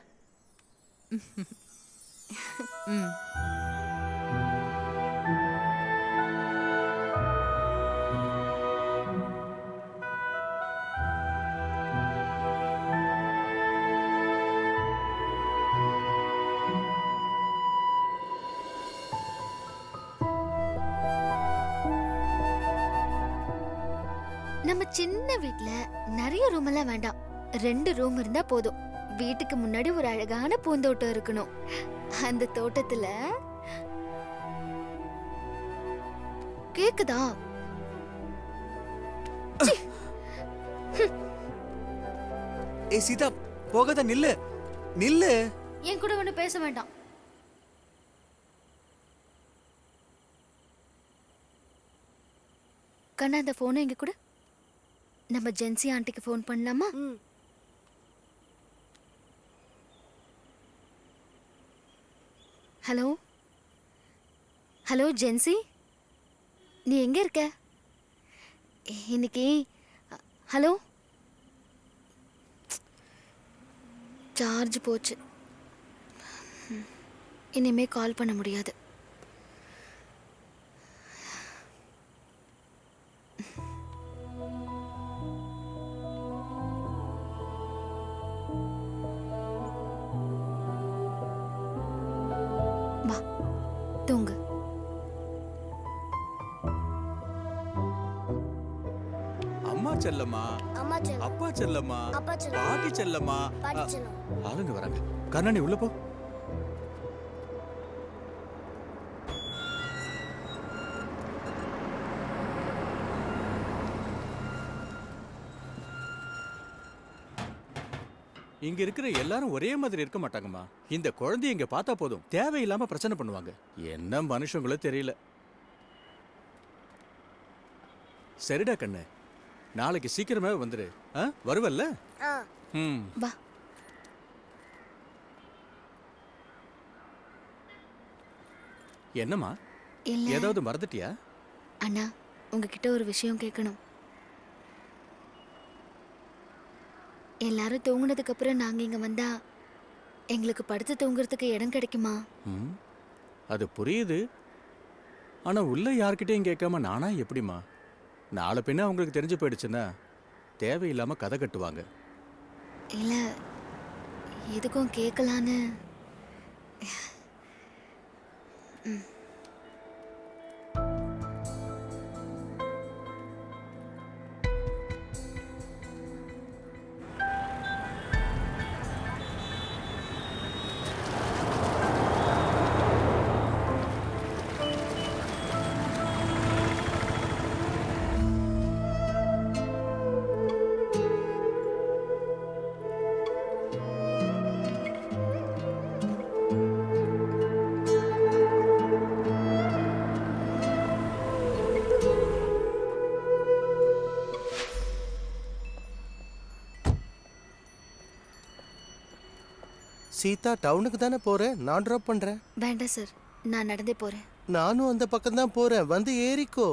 Speaker 2: நம்ம சின்ன வீட்ல நிறைய ரூம் எல்லாம் வேண்டாம். 2 ரூம் இருந்தா போதும். வீட்டுக்கு முன்னாடி ஒரு அழகான பூந்தோட்டம் இருக்கணும். அந்த தோட்டத்துல கேக்குதா?
Speaker 3: ஏய் சீதா, போகாத, நில்லு நில்லு.
Speaker 2: என் கூட ஒண்ணு பேச வேண்டாம். கண்ணா, அந்த போனை எங்க கூட. நம்ம ஜென்சி ஆண்டிக்கு ஃபோன் பண்ணலாமா? ஹலோ ஹலோ ஜென்சி, நீ எங்க இருக்க இன்னைக்கு? ஹலோ, சார்ஜ் போச்சு. இனிமே கால் பண்ண முடியாது. தூங்கு.
Speaker 6: அம்மா செல்லம்மா,
Speaker 9: அம்மா செல்லம்,
Speaker 6: அப்பா செல்லம்மா,
Speaker 9: அப்பா செல்லம்,
Speaker 6: பாட்டி செல்லம்மா.
Speaker 9: பாட்டி செல்லம்.
Speaker 6: ஆளுங்க வராங்க. கண்ணாடி உள்ள போ. இங்க இருக்கிற எல்லாரும் ஒரே மாதிரி இருக்க மாட்டாங்கம்மா. இந்த குழந்தைய இங்க பார்த்தா போதும், தேவையில்லாம பிரச்சனை பண்ணுவாங்க. என்ன மனுஷங்களோ தெரியல. சரிடா கண்ணு, நாளைக்கு சீக்கிரமே வந்துரு. வருவல்ல?
Speaker 2: வா.
Speaker 6: என்னம்மா, ஏதாவது மறந்துட்டியா?
Speaker 2: அண்ணா, உங்ககிட்ட ஒரு விஷயம் கேட்கணும். எல்லாரும் தூங்குனதுக்கு அப்புறம் நாங்க இங்க வந்தா எங்களுக்கு படுத்து தூங்குறதுக்கு இடம் கிடைக்குமா?
Speaker 6: அது புரியுது. ஆனா உள்ள யார்கிட்டயும் கேட்காம நானா எப்படிமா? நாளை பின்ன அவங்களுக்கு தெரிஞ்சு போயிடுச்சுன்னா தேவையில்லாம கதை கட்டுவாங்க.
Speaker 2: இல்ல, எதுக்கும் கேட்கலான்னு.
Speaker 14: சீதா, டவுனுக்கு தானே போறேன், நான் ட்ராப் பண்றேன்.
Speaker 2: வேண்டாம் சார், நான் நடந்தே போறேன்.
Speaker 14: நானும் அந்த பக்கம் தான் போறேன், வந்து ஏறிக்கோ.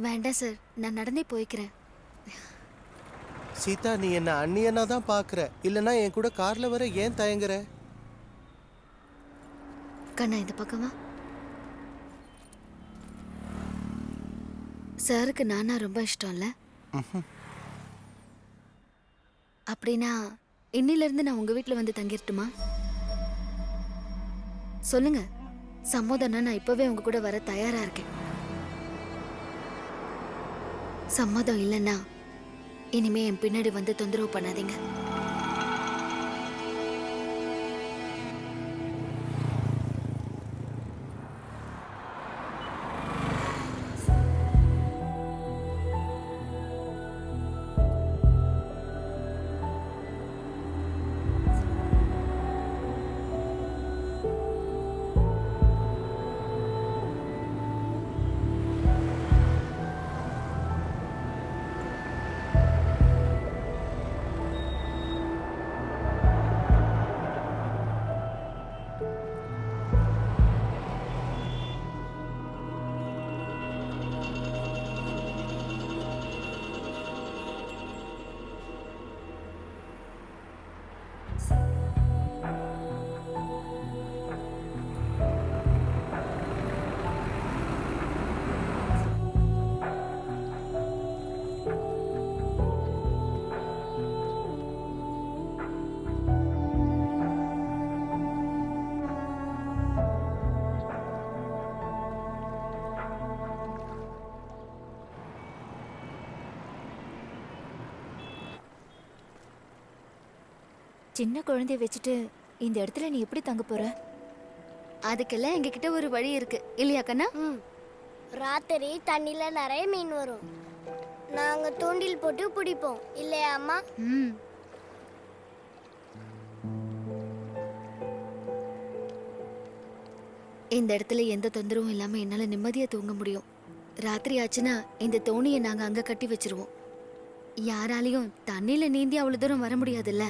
Speaker 2: வேண்டாம் சார், நான் நடந்தே போய்க்கிறேன்.
Speaker 14: சீதா நீ என்ன அண்ணியனா தான் பாக்குற இல்லனா என் கூட கார்ல வர ஏன் தயங்குற?
Speaker 2: கண்ணா இந்த பக்கமா. சாருக்கு நானா ரொம்ப இஷ்டம்ல? அப்படின்னா இன்னில இருந்து நான் உங்க வீட்ல வந்து தங்கிரட்டுமா? சொல்லுங்க, சம்மதம்னா நான் இப்பவே உங்க கூட வர தயாரா இருக்கேன். சம்மதம் இல்லைன்னா இனிமே என் பின்னாடி வந்து தொந்தரவு பண்ணாதீங்க.
Speaker 5: சின்ன குழந்தைய வச்சுட்டு இந்த இடத்துல நீ எப்படி தங்க போற?
Speaker 2: அதுக்கெல்லாம் எங்ககிட்ட ஒரு வழி இருக்கு இல்லையா கண்ணா?
Speaker 9: ராத்திரி தண்ணில நிறைய மீன் வரும். நாங்க தூண்டில் போட்டு பிடிப்போம் இல்லையா அம்மா?
Speaker 2: இந்த இடத்துல எந்த தொந்தரவும் இல்லாம என்னால நிம்மதியா தூங்க முடியும். ராத்திரி ஆச்சுன்னா இந்த தோணியை நாங்க அங்க கட்டி வச்சிருவோம். யாராலையும் தண்ணியில நீந்தி அவ்வளவு தூரம் வர முடியாதுல்ல.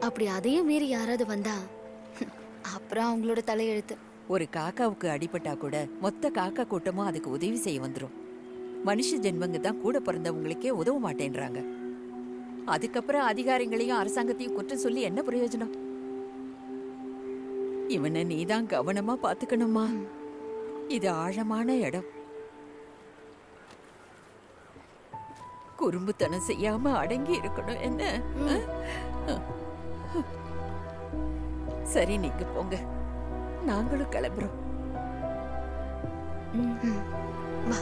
Speaker 2: அப்படி அதையும் மீறி யாராவது வந்தா அப்புறம் அவங்களோட தலையெழுத்து.
Speaker 13: ஒரு காக்காவுக்கு அடிபட்டா கூட மொத்த காக்கா கூட்டமும் அதுக்கு உதவி செய்ய வந்துடும். மனுஷ ஜென்மங்க தான் கூட பிறந்தவங்களுக்கே உதவ மாட்டேன்றாங்க. அதுக்கப்புறம் அதிகாரிகளையும் அரசாங்கத்தையும் குற்றம் சொல்லி என்ன பிரயோஜனம்? இவனை நீதான் கவனமா பாத்துக்கணுமா. இது ஆழமான இடம். குறும்புத்தனம் செய்யாம அடங்கி இருக்கணும் என்ன? சரி நீங்க போங்க, நாங்களும் கிளம்புறோம்.
Speaker 2: வா.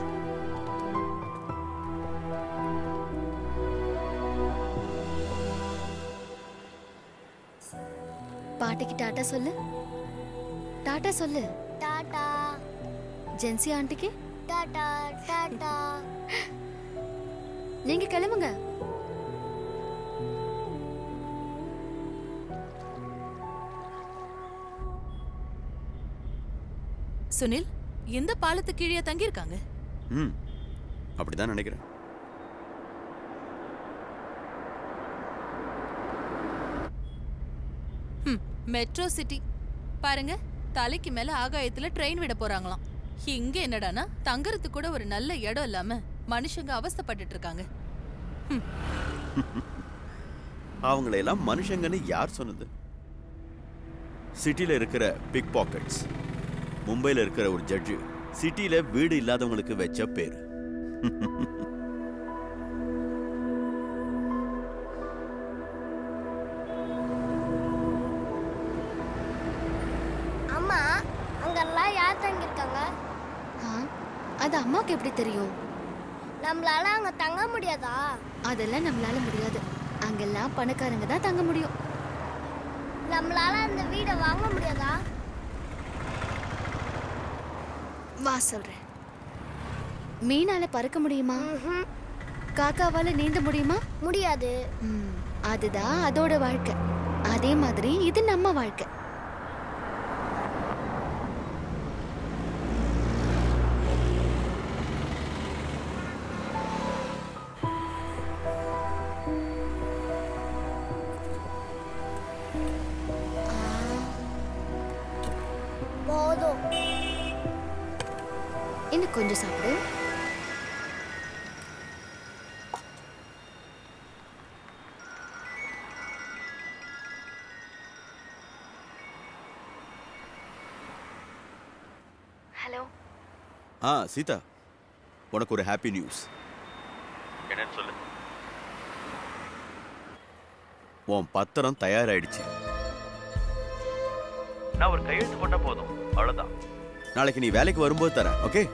Speaker 2: பாட்டிக்கு டாட்டா சொல்லு. டாட்டா சொல்லு.
Speaker 9: டாடா.
Speaker 2: ஜென்சி ஆண்டிக்கு
Speaker 9: டாடா டாடா.
Speaker 2: நீங்க கிளம்புங்க.
Speaker 15: சுனில், எந்த பாலத்து கீழே தங்கி இருக்காங்க?
Speaker 16: அப்படிதான் நினைக்கிறேன்.
Speaker 15: மெட்ரோ சிட்டி பாருங்க, தலைக்கு மேல ஆகாயத்துல ட்ரெயின் விட போறாங்களாம். இங்க என்னடானா தங்கறதுக்கு கூட ஒரு நல்ல இடம் இல்லாம மனுஷங்க அவஸ்தைப்பட்டுட்டு இருக்காங்க.
Speaker 16: அவங்களையெல்லாம் மனுஷங்கன்னு யார் சொன்னது? சிட்டில இருக்கிற பிக் பாக்கெட்ஸ், மும்பையில் இருக்கிற ஒரு ஜட்ஜு சிட்டியில வீடு இல்லாதவங்களுக்கு வச்ச பேரு.
Speaker 9: அம்மா, அங்கெல்லாம் யார் தங்கி இருக்காங்க?
Speaker 2: அது அம்மாக்கு எப்படி தெரியும்?
Speaker 9: நம்மளால அங்க தங்க முடியாதா?
Speaker 2: அதெல்லாம் நம்மளால முடியாது. அங்கெல்லாம் பணக்காரங்க தான் தங்க முடியும்.
Speaker 9: நம்மளால அந்த வீடை வாங்க முடியாதா?
Speaker 2: வா சொல்றேன். மீனால பறக்க முடியுமா? காக்காவால நீந்த முடியுமா?
Speaker 9: முடியாது.
Speaker 2: அதுதான் அதோட வாழ்க்கை. அதே மாதிரி இது நம்ம வாழ்க்கை.
Speaker 9: போதும்.
Speaker 2: இன்னும் கொஞ்சம் சாப்பிடு.
Speaker 5: ஹலோ.
Speaker 16: சீதா, உனக்கு ஒரு ஹாப்பி நியூஸ். என்னன்னு சொல்லு. உன் பத்திரம் தயாராயிடுச்சு. நான் ஒரு கையெழுத்து போட்டா போதும், அவ்வளவுதான். நாளைக்கு நீ வேலைக்கு வரும்போது தரேன், ஓகே?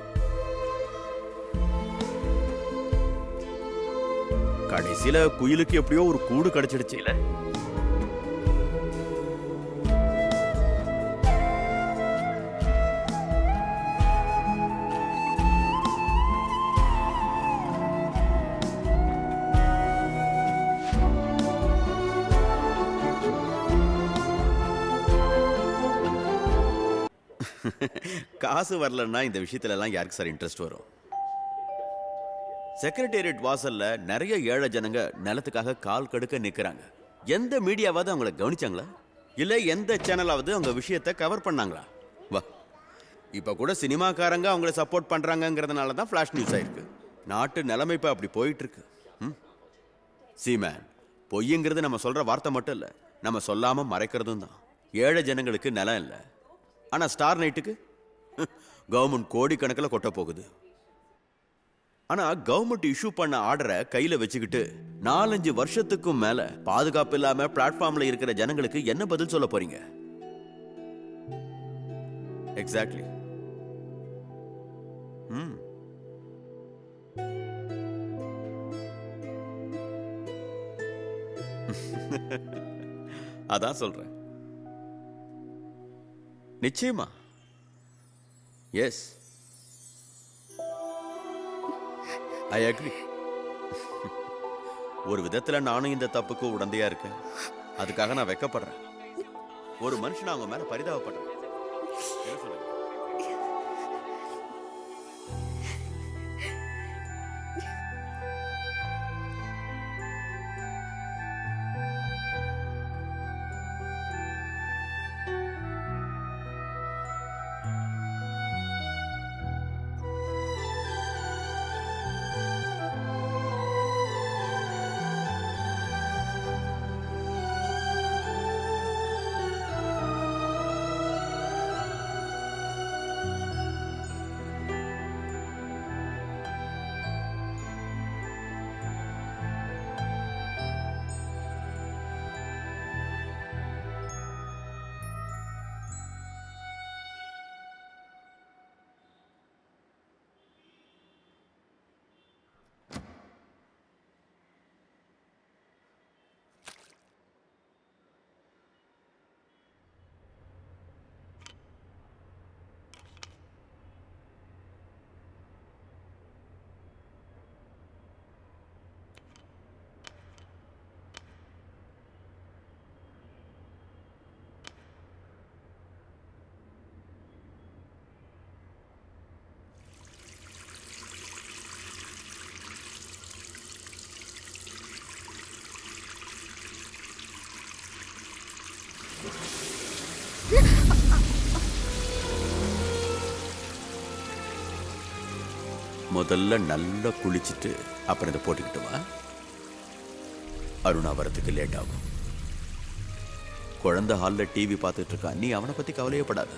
Speaker 16: கடைசியில குயிலுக்கு எப்படியோ ஒரு கூடு கிடைச்சிடுச்சு இல்ல? காசு வரலன்னா இந்த விஷயத்துல எல்லாம் யாருக்கு சார் இன்ட்ரெஸ்ட் வரும்? செக்ரட்டேரியட் வாசல்ல நிறைய ஏழை ஜனங்க நிலத்துக்காக கால் கடுக்க நிக்கிறாங்க. எந்த மீடியாவாவது அவங்கள கவனிச்சாங்களா? இல்ல எந்த சேனலாவது அவங்க விஷயத்தை கவர் பண்ணாங்களா? வா, இப்ப கூட சினிமாக்காரங்க அவங்கள சப்போர்ட் பண்றாங்கிறதுனால தான் ஃபிளாஷ் நியூஸ் ஆயிருக்கு. நாட்டு நிலைமை இப்ப அப்படி போயிட்டு இருக்கு. சீமேன், பொய்யுங்கிறது நம்ம சொல்ற வார்த்தை மட்டும் இல்ல, நம்ம சொல்லாம மறைக்கிறதும் தான். ஏழை ஜனங்களுக்கு நிலம் இல்லை, ஆனா ஸ்டார் நைட்டுக்கு கவர்மெண்ட் கோடிக்கணக்கில் கொட்ட போகுது. ஆனா கவர்மெண்ட் இஷ்யூ பண்ண ஆர்டரை கையில வச்சுக்கிட்டு 4-5 வருஷத்துக்கும் மேல பாதுகாப்பு இல்லாம பிளாட்ஃபார்ம்ல இருக்கிற ஜனங்களுக்கு என்ன பதில் சொல்ல போறீங்க? எக்ஸாக்ட்லி. அதான் சொல்றேன். நிச்சயமா. Yes, I agree. ஒரு விதத்துல நானும் இந்த தப்புக்கு உடந்தையா இருக்கேன். அதுக்காக நான் வெக்கப்படுறேன். ஒரு மனுஷன் அவங்க மேல பரிதாபப்படுறேன். என்ன சொல்லுங்க? முதல்ல நல்லா குளிச்சுட்டு அப்புறம் இதை போட்டுக்கிட்டு வா. அருணா வரத்துக்கு லேட் ஆகும். குழந்தை ஹால்ல டிவி பார்த்துட்டு இருக்கான். நீ அவனை பத்தி கவலையப்படாத.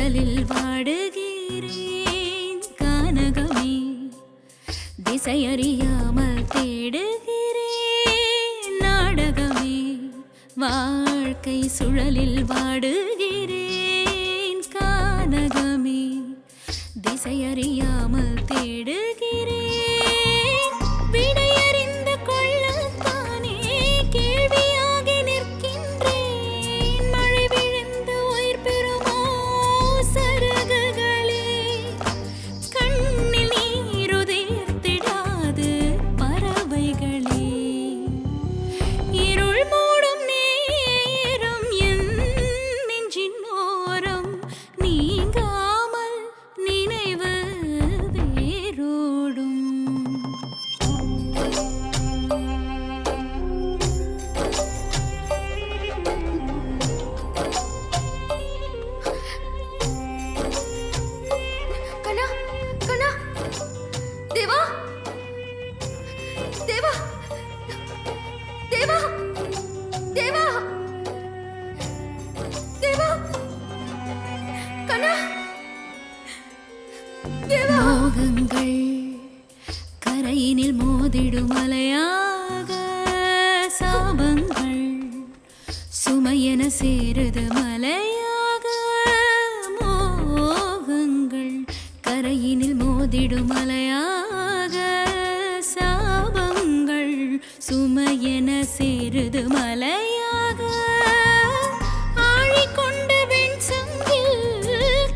Speaker 17: சுழலில் வாடுகிறேன் கானகமே திசையறியாமல் தேடுகிறேன் நாடகமே வாழ்க்கை சுழலில் வாடுகிறேன் கானகமே திசையறியாமல் தேடுகிறேன் விடையறிந்த கொள்ளத்தானே கேள்வியாகி நிற்கின்றேன் மழை விழுந்து உயிர் பெறுமோ சருகுகளே கண்ணில் நீருதிர்த்திடாது பறவைகளே இருள் மூடும் நேரம் என் நெஞ்சின் ஓரம் நீங்காமல் நினைவு வேரோடும்
Speaker 2: கண்ணா கண்ணா தேவா தேவா தேவா தேவா தேவா கண்ணா தேவா
Speaker 17: மோகங்கள் கரையினில் மோதிடும் மலையாக சாபங்கள் சுமையென சேருது மலையாக மோகங்கள் கரையினில் மோதிடும் மலையாக சாபங்கள் சுமையென சேருது மலையாக ஆழிக்கொண்ட வெண்சங்கில்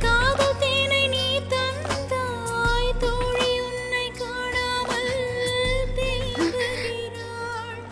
Speaker 17: காதல் தேனை நீ தந்தாய் தோழி உன்னை காணாமல் தேங்குகிறாள்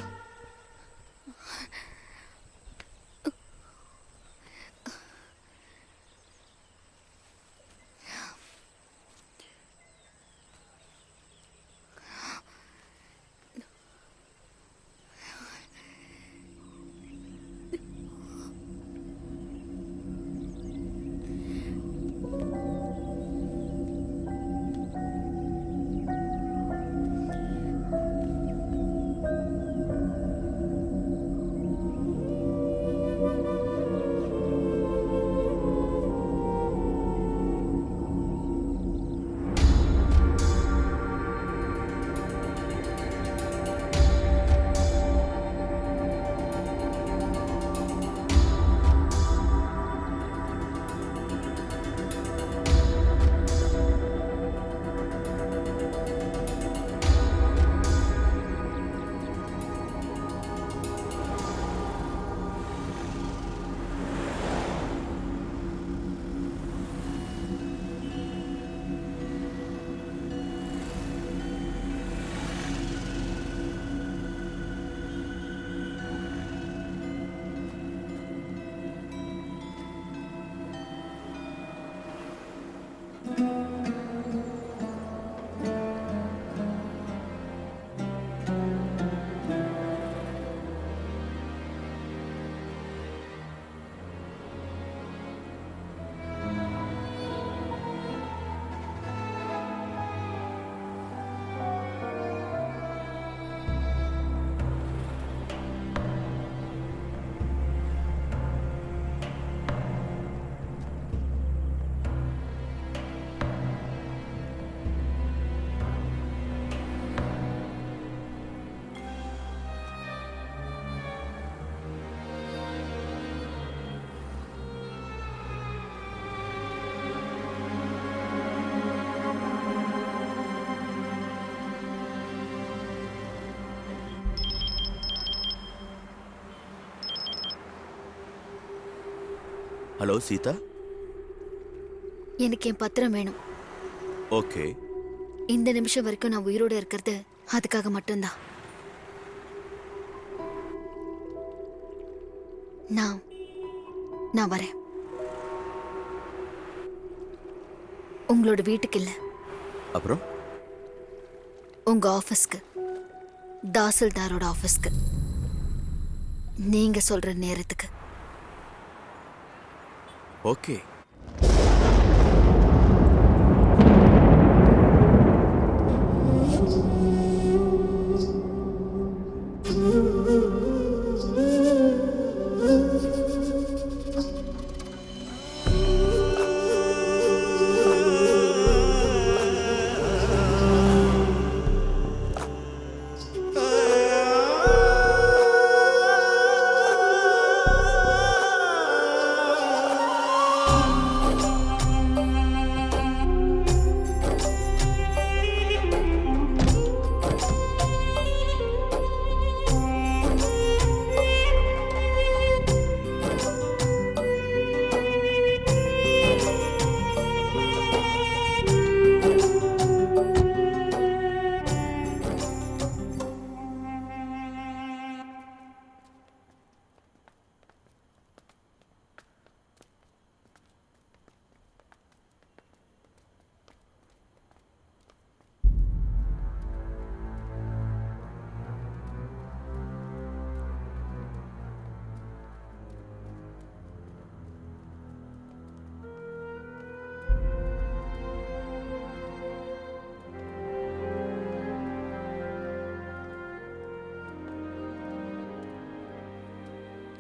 Speaker 16: ஹலோ சீதா.
Speaker 2: எனக்கு என் பத்திரம் வேணும்.
Speaker 16: ஓகே.
Speaker 2: இந்த நிமிஷம் வரைக்கும் நான் உயிரோட இருக்கிறது அதுக்காக மட்டும்தான். நான் வரேன். உங்களோட வீட்டுக்கு இல்ல,
Speaker 16: அப்புறம்
Speaker 2: உங்க ஆபீஸ்க்கு, தாசில்தாரோட ஆபீஸ்க்கு, நீங்க சொல்ற நேரத்துக்கு.
Speaker 16: ஓகே.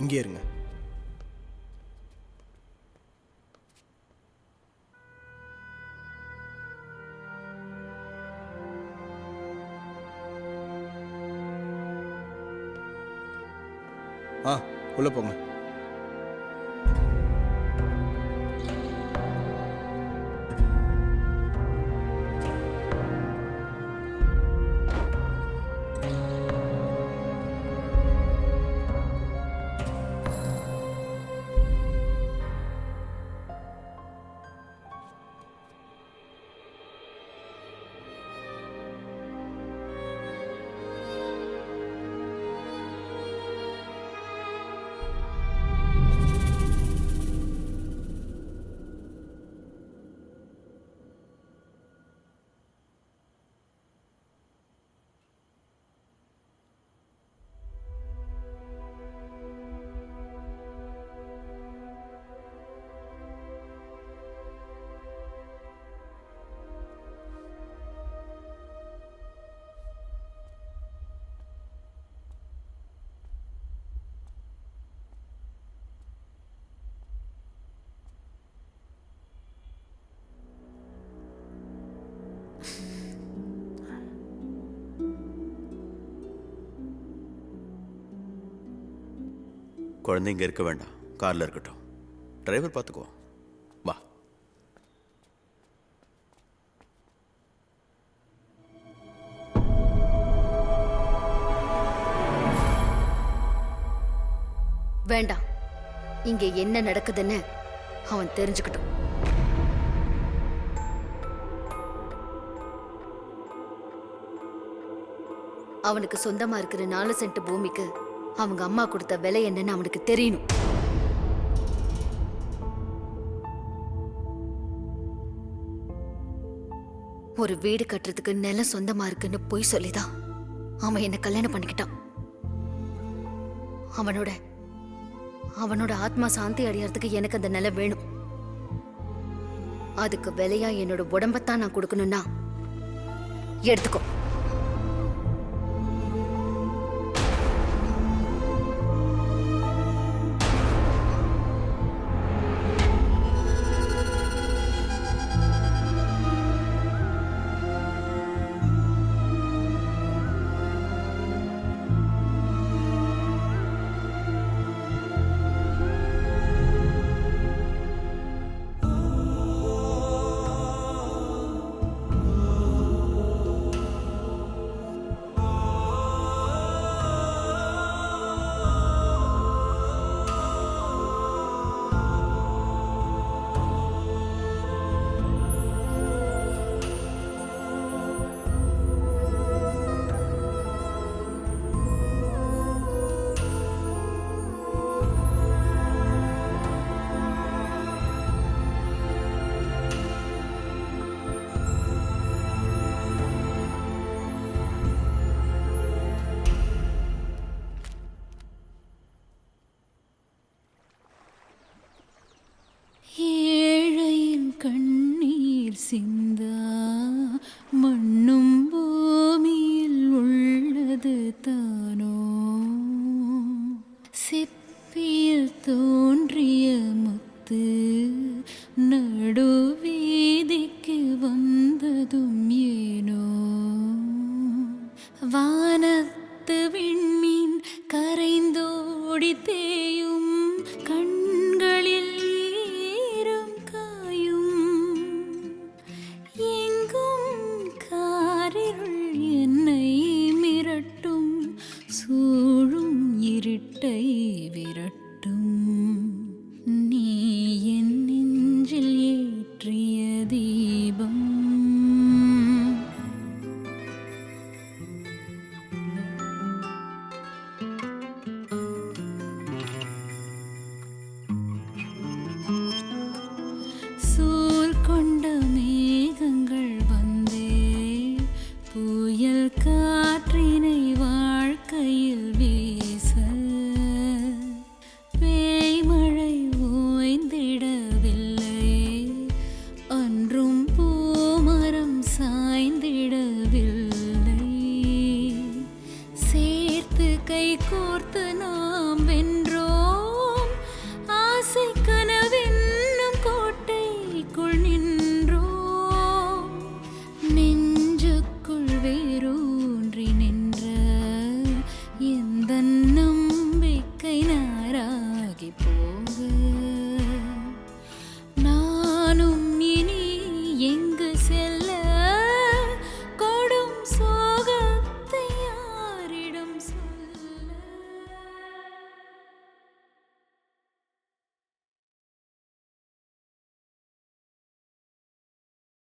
Speaker 14: இங்கே இருங்க. உள்ள போங்க.
Speaker 16: குழந்தைங்க இருக்க வேண்டாம், கார்ல இருக்கட்டும். டிரைவர் பார்த்துக்குவோம். வா.
Speaker 2: வேண்டாம், இங்க என்ன நடக்குதுன்னு அவன் தெரிஞ்சுக்கிட்டோம். அவனுக்கு சொந்தமா இருக்கிற 4 சென்ட் பூமிக்கு அவங்க அம்மா கொடுத்த விலை என்னன்னு அவனுக்கு தெரியணும். ஒரு வீடு கட்டுறதுக்கு நிலம் சொந்தமா இருக்குன்னு பொய் சொல்லிதான் அவன் என்ன கல்யாணம் பண்ணிக்கிட்டான். அவனோட ஆத்மா சாந்தி அடையறதுக்கு எனக்கு அந்த நிலம் வேணும். அதுக்கு விலையா என்னோட உடம்பத்தான் நான் கொடுக்கணும்னா எடுத்துக்கோ.
Speaker 17: ஏழையின் கண்ணீர் சிந்தா மண்ணும் பூமியில் உள்ளது தானோ, சிப்பியில் தோன்றிய முத்து நடுவீதிக்கு வந்ததும் ஏனோ, வானத்து விண்மீன் கரைந்தோடி தேயும் கண்களில் ஈரம் காயும், எங்கும் காரிருள் என்னை மிரட்டும், சூழும் இருட்டை விரட்டும், நீ என் நெஞ்சில் ஏற்றிய தீபம். சூழ் கொண்ட மேகங்கள் வந்தே புயல் காற்றினை வாழ்க்கையில் வீச, பேய்மழை ஓய்ந்திடவில்லை, அன்றும் பூமரம் சாய்ந்திடவில்லை,